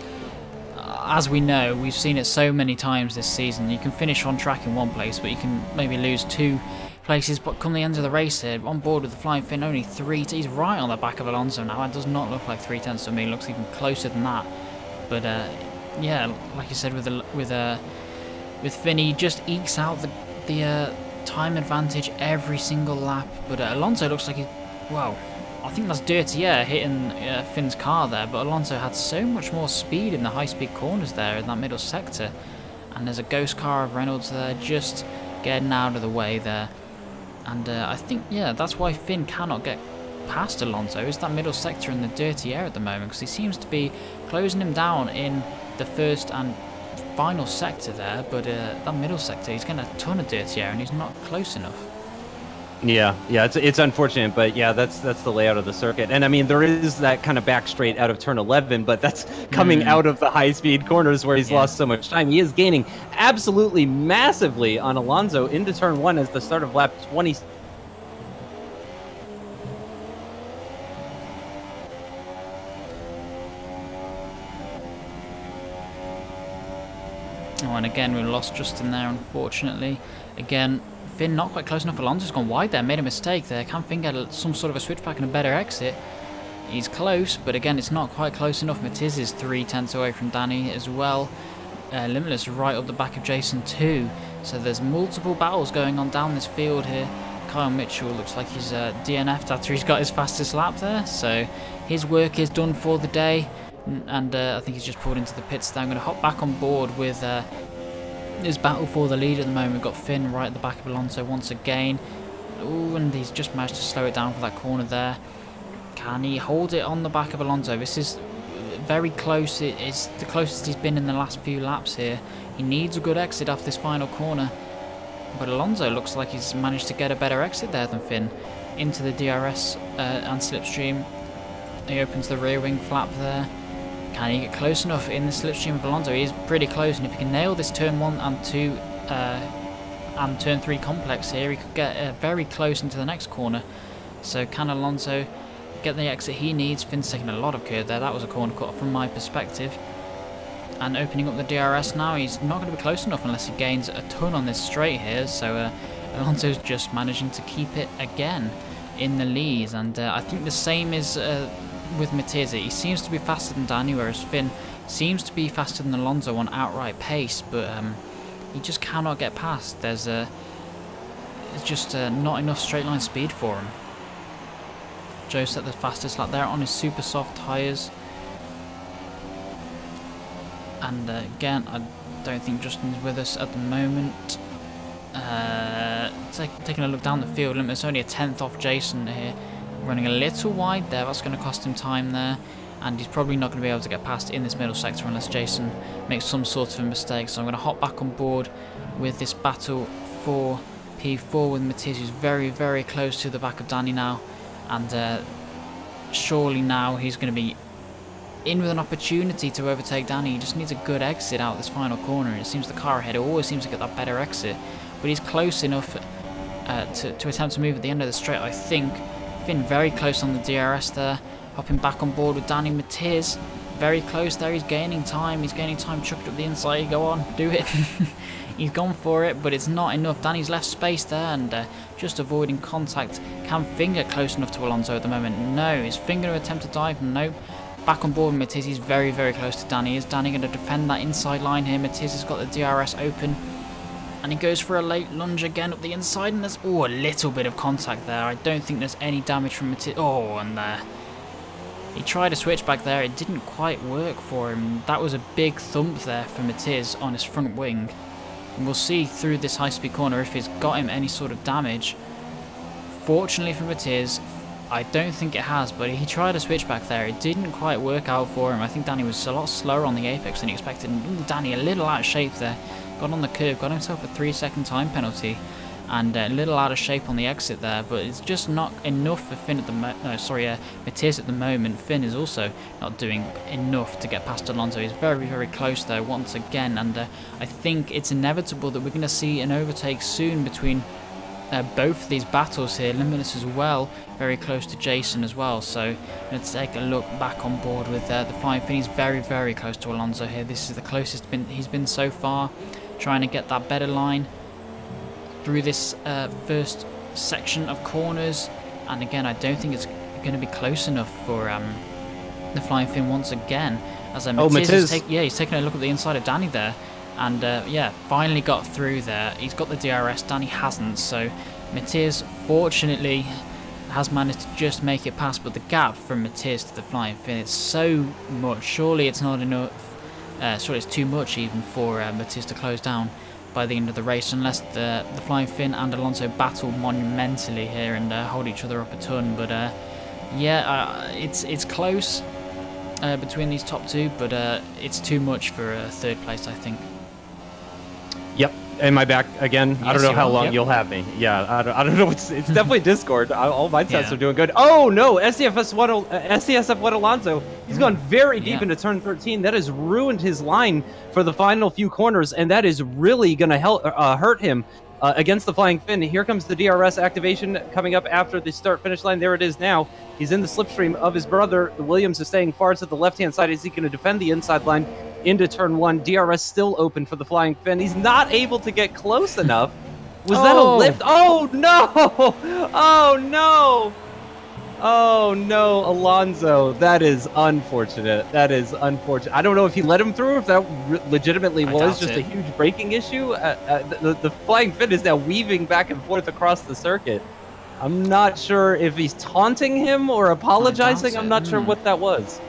as we know, we've seen it so many times this season. You can finish on track in one place, but you can maybe lose 2 places, but come the end of the race here, on board with the Flying Finn, only 3, he's right on the back of Alonso now. That does not look like 3/10 to me, it looks even closer than that. But yeah, like you said, with Finn, he just ekes out the time advantage every single lap, but Alonso looks like well, I think that's dirty air hitting Finn's car there, but Alonso had so much more speed in the high-speed corners there in that middle sector, and there's a ghost car of Reynolds there just getting out of the way there, and I think, yeah, that's why Finn cannot get past Alonso, is that middle sector in the dirty air at the moment, because he seems to be closing him down in the first and final sector there, but that middle sector, he's getting a ton of dirty air and he's not close enough. Yeah, it's unfortunate, but yeah, that's the layout of the circuit. And I mean, there is that kind of back straight out of turn 11, but that's coming out of the high-speed corners where he's lost so much time. He is gaining absolutely massively on Alonso into turn 1 as the start of lap 20. Oh, and again, we lost Justin there, unfortunately. Again, Finn not quite close enough. Alonso's gone wide there, made a mistake there. Can Finn get some sort of a switchback and a better exit? He's close, but again, it's not quite close enough. Matiz is 3/10 away from Danny as well. Limitless right up the back of Jason too. So there's multiple battles going on down this field here. Kyle Mitchell looks like he's DNF'd after he's got his fastest lap there. So his work is done for the day. And I think he's just pulled into the pits there. I'm going to hop back on board with his battle for the lead at the moment. We've got Finn right at the back of Alonso once again. Ooh, and he's just managed to slow it down for that corner there. Can he hold it on the back of Alonso? This is very close. It's the closest he's been in the last few laps here. He needs a good exit off this final corner. But Alonso looks like he's managed to get a better exit there than Finn. Into the DRS and slipstream. He opens the rear wing flap there. Can he get close enough in the slipstream of Alonso? He is pretty close, and if he can nail this turn 1 and 2 and turn 3 complex here, he could get very close into the next corner. So can Alonso get the exit he needs? Finn's taking a lot of curve there. That was a corner cut from my perspective. And opening up the DRS now, he's not going to be close enough unless he gains a ton on this straight here. So Alonso's just managing to keep it again in the lead, and I think the same is with Matiz. He seems to be faster than Danny, whereas Finn seems to be faster than Alonso on outright pace, but he just cannot get past. There's it's just not enough straight line speed for him. Joe set the fastest lap there on his super soft tyres, and again, I don't think Justin's with us at the moment. Taking a look down the field, it's only a 10th off Jason here. Running a little wide there, that's going to cost him time there, and he's probably not going to be able to get past in this middle sector unless Jason makes some sort of a mistake. So I'm going to hop back on board with this battle for P4 with Matiz, who's very, very close to the back of Danny now, and surely now he's going to be in with an opportunity to overtake Danny. He just needs a good exit out this final corner, and it seems the car ahead always seems to get that better exit, but he's close enough to attempt to move at the end of the straight, I think. Finn very close on the DRS there, hopping back on board with Danny. Matiz very close there, he's gaining time, chuck it up the inside, go on, do it. He's gone for it, but it's not enough. Danny's left space there, and just avoiding contact. Can Finn get close enough to Alonso at the moment? No. Is Finn going to attempt to dive? Nope. Back on board with Matiz, he's very, very close to Danny. Is Danny going to defend that inside line here? Matiz has got the DRS open, and he goes for a late lunge again up the inside, and there's, oh, a little bit of contact there. I don't think there's any damage from Matiz. Oh, and there. He tried a switch back there. It didn't quite work for him. That was a big thump there for Matiz on his front wing. And we'll see through this high-speed corner if it's got him any sort of damage. Fortunately for Matiz, I don't think it has, but he tried a switch back there. It didn't quite work out for him. I think Danny was a lot slower on the apex than he expected. And Danny a little out of shape there. Got on the curve, got himself a 3-second time penalty, and a little out of shape on the exit there. But it's just not enough for Finn at the Matiz at the moment. Finn is also not doing enough to get past Alonso. He's very, very close though once again, and I think it's inevitable that we're going to see an overtake soon between both of these battles here. Limitless as well, very close to Jason as well. So let's take a look back on board with the Flying Finn. He's very, very close to Alonso here. This is the closest he's been so far, trying to get that better line through this first section of corners. And again, I don't think it's going to be close enough for the Flying Finn once again. As Matiz he's taking a look at the inside of Danny there. And yeah, finally got through there. He's got the DRS, Danny hasn't, so Matiz fortunately has managed to just make it past, but the gap from Matiz to the Flying Finn is so much. Surely it's not enough, surely it's too much even for Matiz to close down by the end of the race, unless the Flying Finn and Alonso battle monumentally here and hold each other up a ton. But yeah, it's close between these top two, but it's too much for third place, I think. Yep. Am I back again? Yes, I don't know how long yep. You'll have me. Yeah, I don't know. It's definitely Discord. All my tests are doing good. Oh no, SCSF1 Alonso. He's gone very deep into turn 13. That has ruined his line for the final few corners, and that is really going to hurt him against the Flying Finn. Here comes the DRS activation coming up after the start-finish line. There it is now. He's in the slipstream of his brother. Williams is staying far to the left-hand side. Is he going to defend the inside line into turn 1? DRS still open for the Flying Finn. He's not able to get close enough. Was that a lift? Oh, no! Oh, no! Oh, no, Alonso. That is unfortunate. That is unfortunate. I don't know if he let him through, if that legitimately was just a huge braking issue. The Flying Finn is now weaving back and forth across the circuit. I'm not sure if he's taunting him or apologizing. I'm not sure what that was.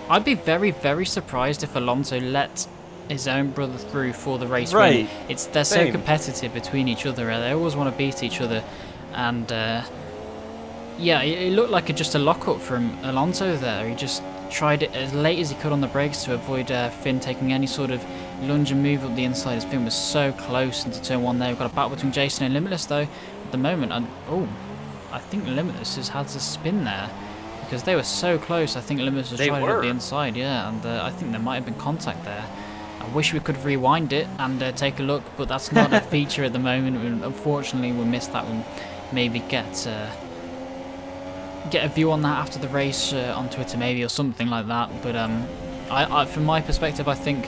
I'd be very, very surprised if Alonso let his own brother through for the race win. They're so competitive between each other. They always want to beat each other. And yeah, it looked like just a lock-up from Alonso there. He just tried it as late as he could on the brakes to avoid Finn taking any sort of lunge and move up the inside. His Finn was so close into turn 1 there. We've got a battle between Jason and Limitless though at the moment. And I think Limitless has had to spin there, because they were so close. I think Limitless was trying it up the inside, yeah, and I think there might have been contact there. I wish we could rewind it and take a look, but that's not a feature at the moment. Unfortunately, we'll miss that one. Maybe get a view on that after the race on Twitter, maybe, or something like that. But from my perspective, I think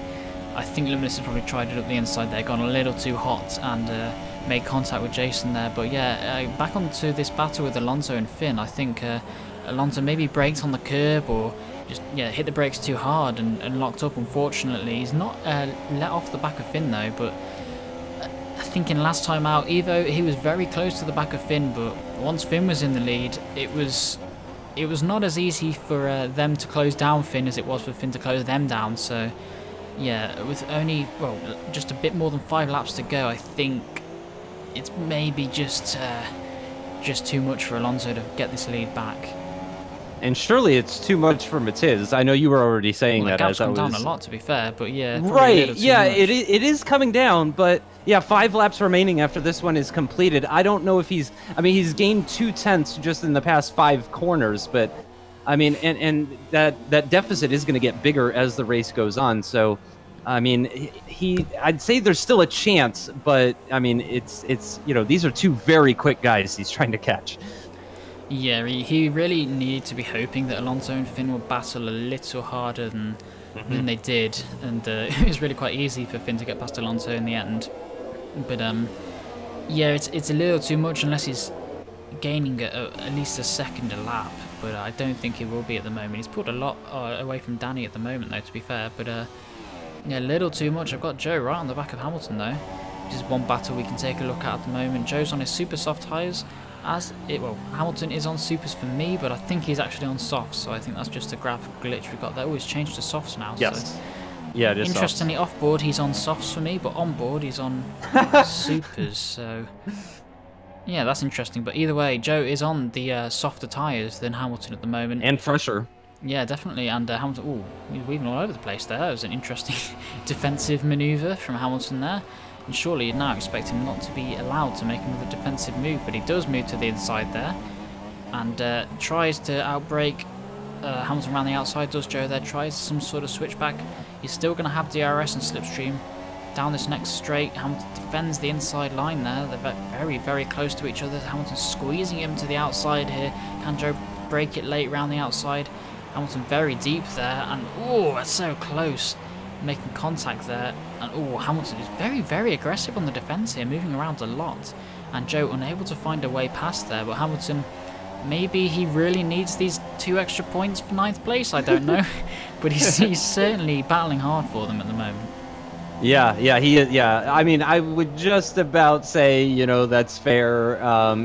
Limitless has probably tried it up the inside there, gone a little too hot, and made contact with Jason there. But yeah, back onto this battle with Alonso and Finn. I think Alonso maybe braked on the curb, or just hit the brakes too hard and locked up. Unfortunately, he's not let off the back of Finn though. But I think in last time out, Evo, he was very close to the back of Finn. But once Finn was in the lead, it was not as easy for them to close down Finn as it was for Finn to close them down. So yeah, with only just a bit more than 5 laps to go, I think it's maybe just too much for Alonso to get this lead back. And surely it's too much for Matiz. I know you were already saying that. The gap's come down a lot, to be fair, but yeah. Right, yeah, it is coming down, but yeah, 5 laps remaining after this one is completed. I don't know if he's gained 2 tenths just in the past 5 corners, but I mean, and that deficit is going to get bigger as the race goes on. So, I mean, I'd say there's still a chance, but I mean, it's these are 2 very quick guys he's trying to catch. Yeah, he really needed to be hoping that Alonso and Finn would battle a little harder than they did, and it was really quite easy for Finn to get past Alonso in the end. But yeah, it's a little too much unless he's gaining at least a second a lap, but I don't think he will be at the moment. He's pulled a lot away from Danny at the moment though, to be fair, but yeah, a little too much. I've got Joe right on the back of Hamilton though, which is one battle we can take a look at the moment. Joe's on his super soft tyres, Hamilton is on supers for me, but I think he's actually on softs, so I think that's just a graphical glitch we've got. They always changed to softs now. Yes. So yeah, it is. Interestingly, off board he's on softs for me, but on board he's on supers. So yeah, that's interesting. But either way, Joe is on the softer tyres than Hamilton at the moment. And fresher. Yeah, definitely. And Hamilton, he's weaving all over the place there. That was an interesting defensive manoeuvre from Hamilton there. And surely you'd now expect him not to be allowed to make another defensive move, but he does move to the inside there and tries to outbrake Hamilton around the outside. Does Joe there, tries some sort of switchback. He's still going to have DRS and slipstream down this next straight. Hamilton defends the inside line there. They're very, very close to each other. Hamilton squeezing him to the outside here. Can Joe break it late around the outside? Hamilton very deep there, and oh, that's so close. Making contact there, and oh, Hamilton is very, very aggressive on the defence here, moving around a lot. And Joe unable to find a way past there, but Hamilton, maybe he really needs these 2 extra points for 9th place, I don't know. But he's certainly battling hard for them at the moment. Yeah, he is. Yeah, I mean, I would just about say, you know, that's fair.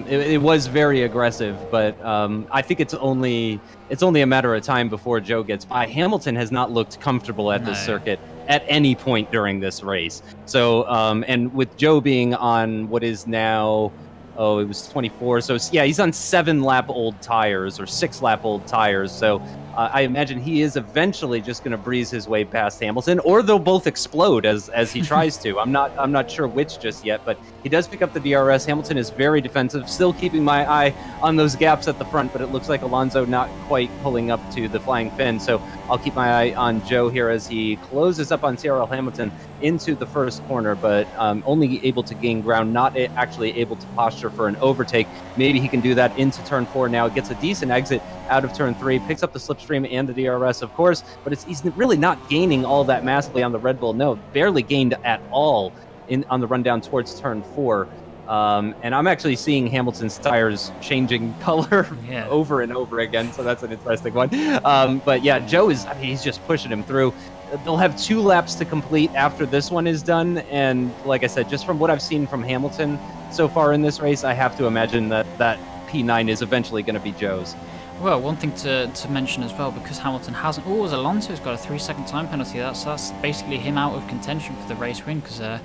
It was very aggressive, but I think it's only a matter of time before Joe gets by. Hamilton has not looked comfortable at this circuit at any point during this race. So, and with Joe being on what is now, oh, it was 24. So yeah, he's on 7-lap-old tires or 6-lap-old tires. So I imagine he is eventually just going to breeze his way past Hamilton, or they'll both explode as he tries to. I'm not sure which just yet, but he does pick up the DRS. Hamilton is very defensive, still keeping my eye on those gaps at the front, but it looks like Alonso not quite pulling up to the flying fin. So I'll keep my eye on Joe here as he closes up on Seiyariu Hamilton into the first corner, but only able to gain ground, not actually able to posture for an overtake. Maybe he can do that into turn 4 now. Gets a decent exit out of turn 3, picks up the slipstream and the DRS, of course, but he's really not gaining all that massively on the Red Bull. No, barely gained at all on the run down towards turn 4. And I'm actually seeing Hamilton's tires changing color over and over again, so that's an interesting one. But yeah, Joe is, I mean, he's just pushing him through. They'll have 2 laps to complete after this one is done, and like I said, just from what I've seen from Hamilton so far in this race, I have to imagine that P9 is eventually going to be Joe's. Well, one thing to mention as well, because Hamilton hasn't... Oh, Alonso's got a 3-second time penalty. That's basically him out of contention for the race win, because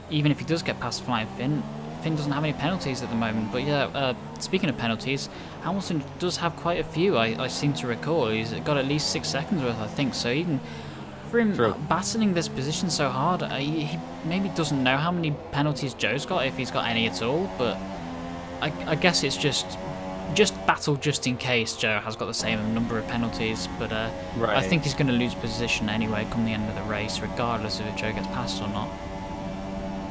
even if he does get past Flying Finn, Finn doesn't have any penalties at the moment. But yeah, speaking of penalties, Hamilton does have quite a few, I seem to recall. He's got at least 6 seconds worth, I think. So even for him battling this position so hard, he maybe doesn't know how many penalties Joe's got, if he's got any at all. But I guess it's just battle just in case Joe has got the same number of penalties, but I think he's going to lose position anyway come the end of the race, regardless of if Joe gets past or not.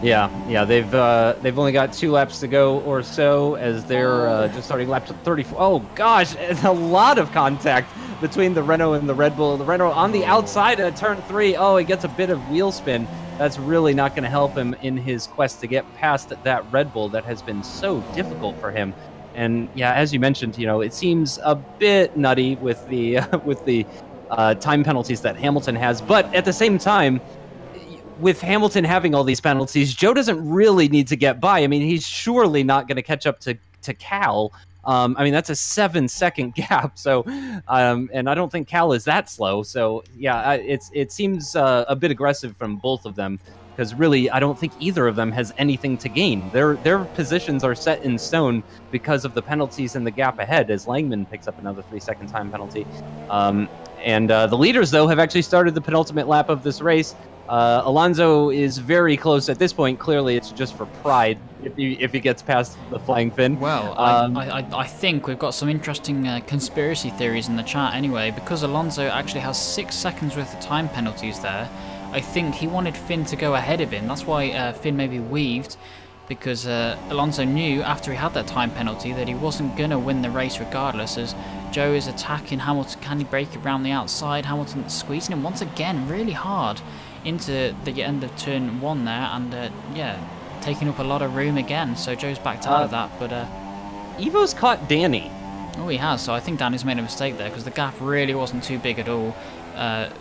Yeah, they've only got 2 laps to go or so, as they're just starting lap 34. Oh gosh, it's a lot of contact between the Renault and the Red Bull. The Renault on the outside of turn 3. Oh, he gets a bit of wheel spin. That's really not going to help him in his quest to get past that Red Bull that has been so difficult for him. And yeah, as you mentioned, you know, it seems a bit nutty with the time penalties that Hamilton has, but at the same time, with Hamilton having all these penalties, Joe doesn't really need to get by. I mean, he's surely not going to catch up to Cal. I mean, that's a 7-second gap. So, and I don't think Cal is that slow. So yeah, it seems a bit aggressive from both of them, because really, I don't think either of them has anything to gain. Their positions are set in stone because of the penalties and the gap ahead, as Langman picks up another 3-second time penalty. And the leaders, though, have actually started the penultimate lap of this race. Alonso is very close at this point. Clearly, it's just for pride if he gets past the Flying Finn. Well, I think we've got some interesting conspiracy theories in the chat anyway, because Alonso actually has 6 seconds worth of time penalties there. I think he wanted Finn to go ahead of him. That's why Finn maybe weaved, because Alonso knew after he had that time penalty that he wasn't going to win the race regardless, as Joe is attacking Hamilton. Can he break it around the outside? Hamilton squeezing him once again really hard into the end of turn 1 there, and yeah, taking up a lot of room again. So Joe's backed out of that, but Evo's caught Danny. Oh, he has. So I think Danny's made a mistake there, because the gap really wasn't too big at all.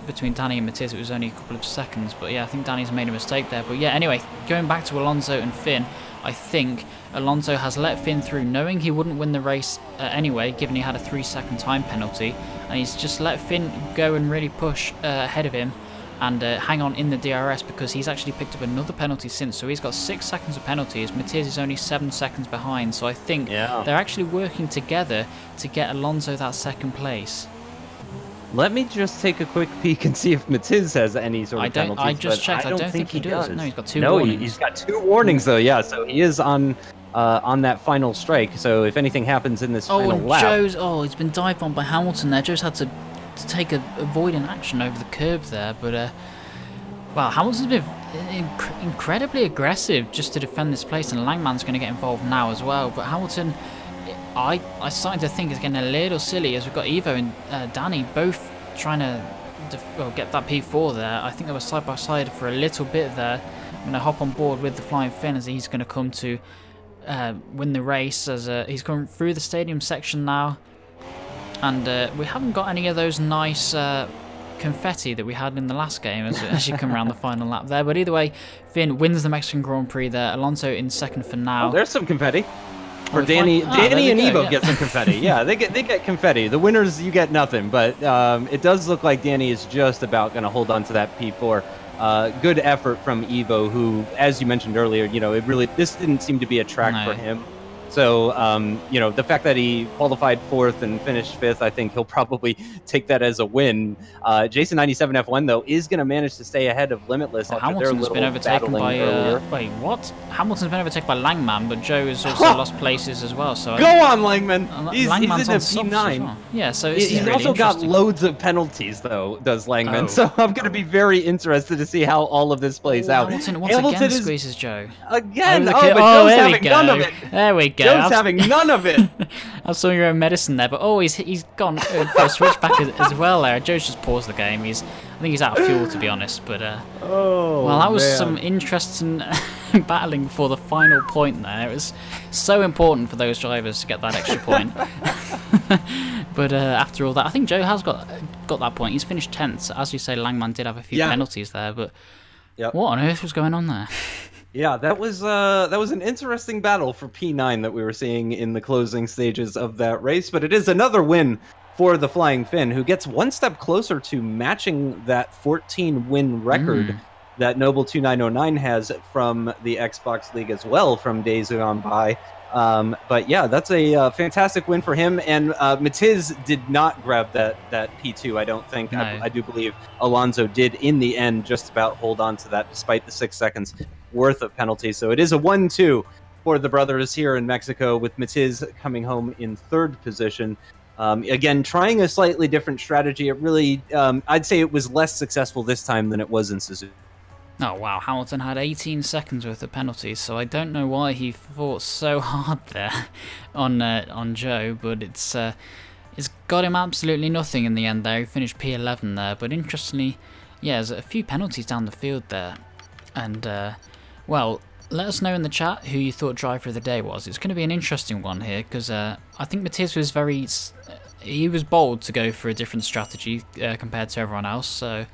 Between Danny and Matiz, it was only a couple of seconds, but yeah, I think Danny's made a mistake there. But yeah, anyway, going back to Alonso and Finn, I think Alonso has let Finn through, knowing he wouldn't win the race anyway, given he had a 3-second time penalty, and he's just let Finn go and really push ahead of him and hang on in the DRS, because he's actually picked up another penalty since, so he's got 6 seconds of penalties. Matiz is only 7 seconds behind, so I think they're actually working together to get Alonso that 2nd place. Let me just take a quick peek and see if Matiz has any sort of penalties. I just checked. I don't think he does. No, he's got 2 warnings. No, he's got 2 warnings though. Yeah, so he is on that final strike. So if anything happens in this final lap, he's been dive bombed by Hamilton there. Joe's had to take a avoiding action over the curb there, but Well, Hamilton's been incredibly aggressive just to defend this place, and Langman's going to get involved now as well. But Hamilton, I starting to think is getting a little silly as we've got Evo and Danny both trying to get that P4 there. I think they were side by side for a little bit there. I'm going to hop on board with the Flying Finn as he's going to come to win the race as he's going through the stadium section now. And we haven't got any of those nice confetti that we had in the last game as you come around the final lap there. But either way, Finn wins the Mexican Grand Prix there. Alonso in second for now. Oh, there's some confetti. For Danny and Evo get some confetti. Yeah, they get confetti. The winners, you get nothing. But it does look like Danny is just about going to hold on to that P4. Good effort from Evo, who, as you mentioned earlier, this didn't seem to be a track for him. So, the fact that he qualified 4th and finished 5th, I think he'll probably take that as a win. Jason 97 F1, though, is going to manage to stay ahead of Limitless. Oh, Hamilton's been overtaken by... wait, what? Hamilton's been overtaken by Langman, but Joe has also lost places as well. So Go on, Langman! He's in a P9. Well. Yeah, so he's really also got loads of penalties, though, does Langman. Oh. So I'm going to be very interested to see how all of this plays out. Hamilton once again squeezes Joe. Again! But Joe's having none of it. There we go. Joe's having none of it. I saw your own medicine there, but he's gone for a switchback as well there. Joe's just paused the game. I think he's out of fuel, to be honest. But well, that was some interesting battling for the final point there. It was so important for those drivers to get that extra point. But after all that, I think Joe has got that point. He's finished 10th. So as you say, Langman did have a few penalties there, but what on earth was going on there? Yeah, that was an interesting battle for P9 that we were seeing in the closing stages of that race, but it is another win for the Flying Finn, who gets one step closer to matching that 14-win record that Noble 2909 has from the Xbox League as well from days gone by. But yeah, that's a fantastic win for him, and Matiz did not grab that P2, I don't think. No. I do believe Alonso did in the end just about hold on to that despite the 6 seconds worth of penalties. So it is a 1-2 for the brothers here in Mexico, with Matiz coming home in 3rd position. Again, trying a slightly different strategy. It really, I'd say it was less successful this time than it was in Suzuka. Oh wow, Hamilton had 18 seconds worth of penalties, so I don't know why he fought so hard there on Joe, but it's got him absolutely nothing in the end there. He finished P11 there, but interestingly, yeah, there's a few penalties down the field there, and well, let us know in the chat who you thought driver of the day was. It's going to be an interesting one here, because I think Matiz was he was bold to go for a different strategy compared to everyone else, so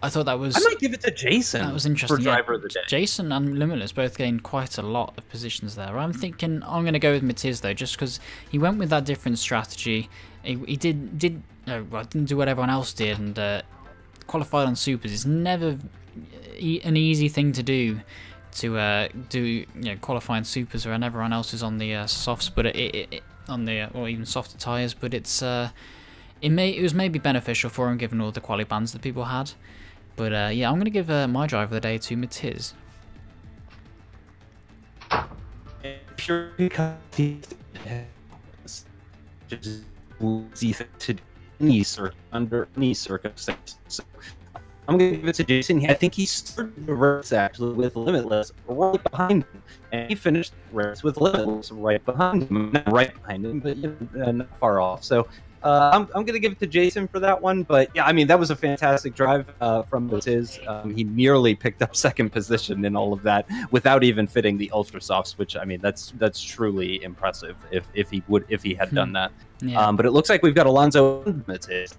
I thought that was... I might give it to Jason. That was interesting. For driver of the day. Jason and Limitless both gained quite a lot of positions there. I'm thinking I'm going to go with Matiz though, just because he went with that different strategy. He didn't do what everyone else did, and qualified on supers is never an easy thing to do. To do qualifying supers when everyone else is on the softs, but or even softer tires. But it was maybe beneficial for him given all the quali bans that people had. But yeah, I'm going to give my driver of the day to Matiz. Pure because under any circumstance. So I'm going to give it to Jason. I think he started the race actually with Limitless right behind him, and he finished the race with Limitless right behind him. Not right behind him, but not far off. So I'm going to give it to Jason for that one. But yeah, I mean, that was a fantastic drive from Matiz. He nearly picked up 2nd position in all of that without even fitting the Ultra Softs, which I mean, that's truly impressive if he had done that. Yeah. But it looks like we've got Alonso and Matiz.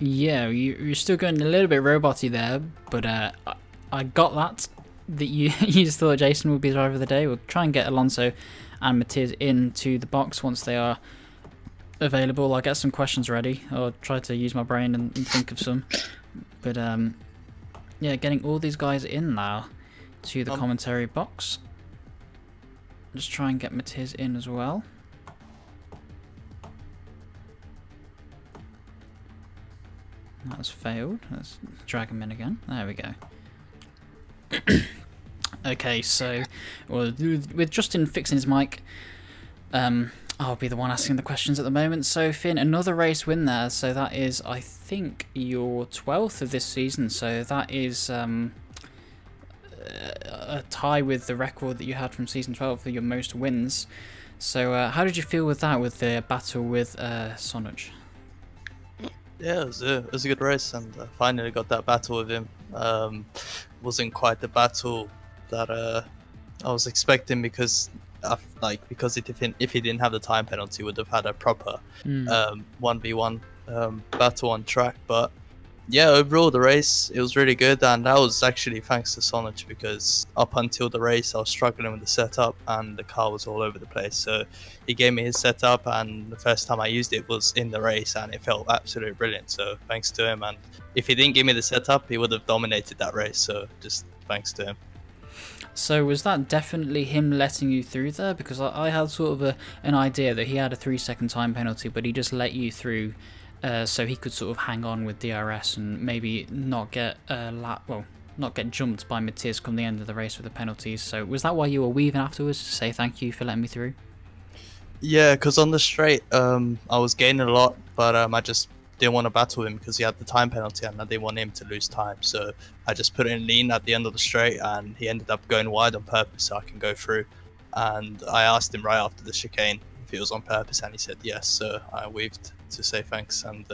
Yeah, you're still going a little bit roboty there, but I got that you just thought Jason would be the driver of the day. We'll try and get Alonso and Matiz into the box once they are available. I'll get some questions ready. I'll try to use my brain and think of some. But yeah, getting all these guys in now to the commentary box. Just try and get Matiz in as well. That's failed. Let's drag him in again. There we go. Okay, so with Justin fixing his mic, I'll be the one asking the questions at the moment. So Finn, another race win there. So that is, I think, your 12th of this season. So that is a tie with the record that you had from season 12 for your most wins. So how did you feel with that, with the battle with Sonaj? Yeah, it was a good race, and I finally got that battle with him. Wasn't quite the battle that I was expecting, because if he didn't have the time penalty, would have had a proper 1v1 battle on track. But yeah, overall the race, it was really good, and that was actually thanks to Sonaj, because up until the race I was struggling with the setup and the car was all over the place. So he gave me his setup, and the first time I used it was in the race, and it felt absolutely brilliant. So thanks to him, and if he didn't give me the setup, he would have dominated that race. So just thanks to him. So was that definitely him letting you through there? Because I had sort of an idea that he had a 3-second time penalty, but he just let you through so he could sort of hang on with DRS and maybe not get not get jumped by Matiz come the end of the race with the penalties. So was that why you were weaving afterwards to say thank you for letting me through? Yeah, because on the straight I was gaining a lot, but I just didn't want to battle him because he had the time penalty, and I didn't want him to lose time. So I just put in lean at the end of the straight, and he ended up going wide on purpose so I can go through. And I asked him right after the chicane if it was on purpose, and he said yes. So I weaved to say thanks, and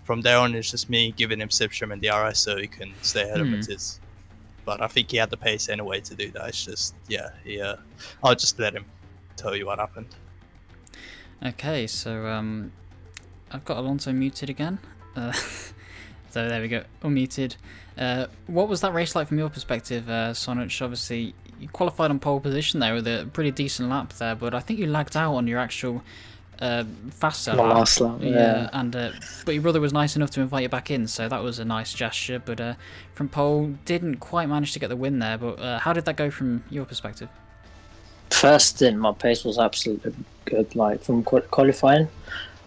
from there on it's just me giving him Slipstream and DRS so he can stay ahead of Matiz. But I think he had the pace anyway to do that. It's just, yeah, I'll just let him tell you what happened. Okay, so I've got Alonso muted again. So there we go, unmuted. What was that race like from your perspective, Sonaj? Obviously, you qualified on pole position there with a pretty decent lap there, but I think you lagged out on your actual faster lap. Last lap, yeah. And but your brother was nice enough to invite you back in, so that was a nice gesture. But from pole, didn't quite manage to get the win there. But how did that go from your perspective? First stint, my pace was absolutely good. Like from qualifying,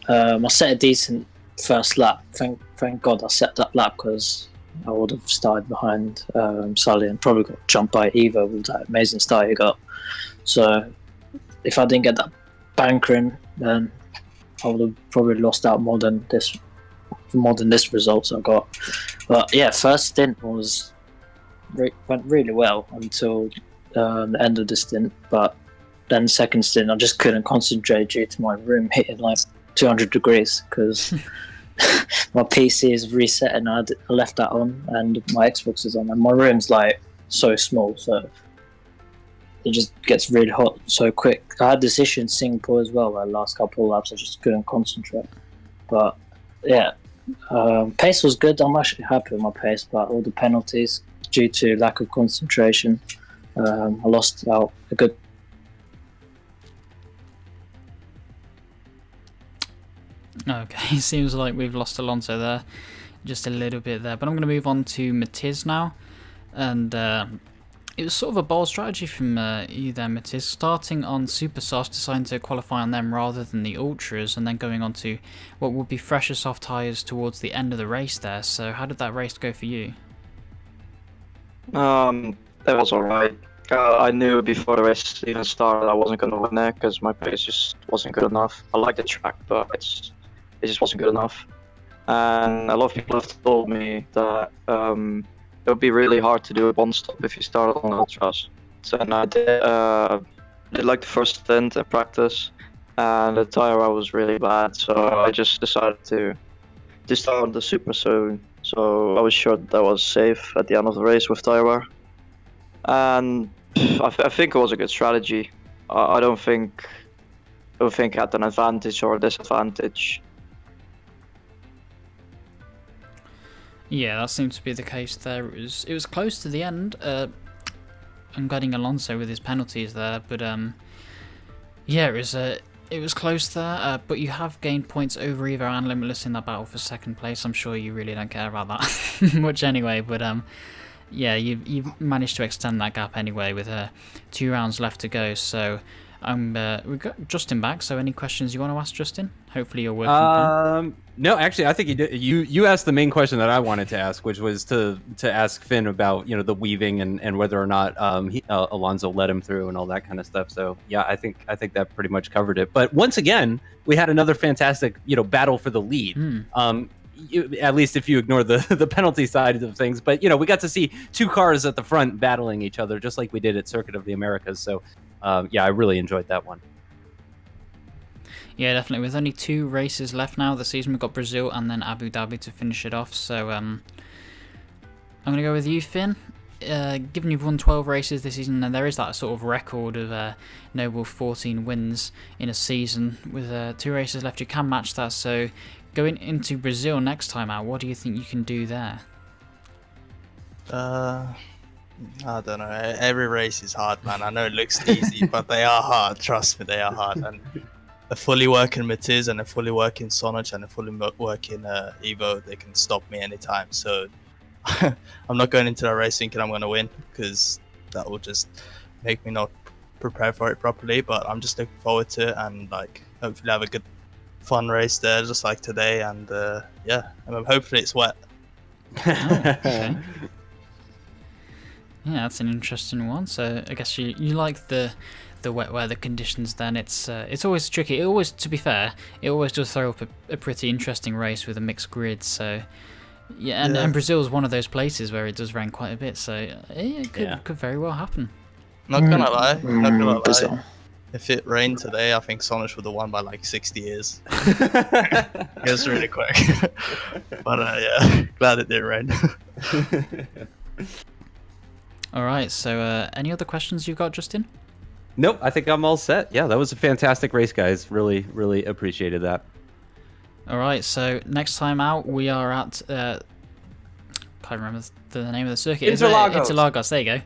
I set a decent first lap. Thank God I set that lap, because I would have started behind Sully and probably got jumped by Evo with that amazing start he got. So if I didn't get that bankering, then I would have probably lost out more than this results I got. But yeah, first stint went really well until the end of the stint. But then second stint, I just couldn't concentrate due to my room hitting like 200 degrees because my PC is reset and I left that on, and my Xbox is on, and my room's like so small, so it just gets really hot so quick. I had this issue in Singapore as well, where the last couple of laps I just couldn't concentrate. But yeah, pace was good. I'm actually happy with my pace, but all the penalties due to lack of concentration, I lost out a good. Okay, seems like we've lost Alonso there, just a little bit there. But I'm going to move on to Matiz now, and it was sort of a bold strategy from you there, Matiz, starting on Supersofts, deciding to qualify on them rather than the Ultras, and then going on to what would be fresher soft tyres towards the end of the race there. So how did that race go for you? That was alright. I knew before the race even started I wasn't going to win there because my pace just wasn't good enough. I like the track, but it just wasn't good enough. And a lot of people have told me that it would be really hard to do a bond stop if you started on ultras. So and I did like the first stint in practice, and the tire wear was really bad. So I just decided to start on the super soon. So I was sure that was safe at the end of the race with tire wear. And I think it was a good strategy. I don't think I had an advantage or a disadvantage. Yeah, that seemed to be the case there. It was close to the end. I'm getting Alonso with his penalties there, but yeah, it was close there. But you have gained points over Evo and Limitless in that battle for second place. I'm sure you really don't care about that much anyway. But yeah, you managed to extend that gap anyway with 2 rounds left to go. So We've got Justin back, so any questions you want to ask Justin? Hopefully you're working. No, actually, I think you asked the main question that I wanted to ask, which was to ask Finn about the weaving and whether or not Alonso let him through and all that kind of stuff. So yeah, I think that pretty much covered it. But once again, we had another fantastic battle for the lead. At least if you ignore the penalty side of things. But we got to see two cars at the front battling each other, just like we did at Circuit of the Americas. So yeah, I really enjoyed that one. Yeah, definitely. With only 2 races left now this season, we've got Brazil and then Abu Dhabi to finish it off. So I'm going to go with you, Finn. Given you've won 12 races this season, and there is that sort of record of noble 14 wins in a season, with 2 races left, you can match that. So going into Brazil next time out, what do you think you can do there? I don't know. Every race is hard, man. I know it looks easy, but they are hard. Trust me, they are hard. And a fully working Matiz and a fully working Sonich and a fully working Evo, they can stop me anytime. So I'm not going into that race thinking I'm going to win, because that will just make me not prepare for it properly. But I'm just looking forward to it, and hopefully have a good, fun race there, just like today. And yeah, and hopefully it's wet. Okay. Yeah, that's an interesting one. So I guess you like the wet weather conditions. Then it's always tricky. To be fair, it always does throw up a pretty interesting race with a mixed grid. So yeah, and Brazil is one of those places where it does rain quite a bit. So it could very well happen. Not gonna lie. If it rained today, I think Sonich would have won by 60 years. It was really quick. But yeah, glad it didn't rain. Alright, so any other questions you've got, Justin? Nope, I think I'm all set. Yeah, that was a fantastic race, guys. Really, really appreciated that. Alright, so next time out, we are at... can't remember the name of the circuit. Interlagos, there you go.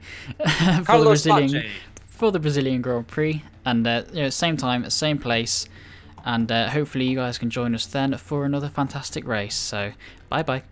For the Brazilian Grand Prix. And same time, same place. And hopefully you guys can join us then for another fantastic race. So, bye-bye.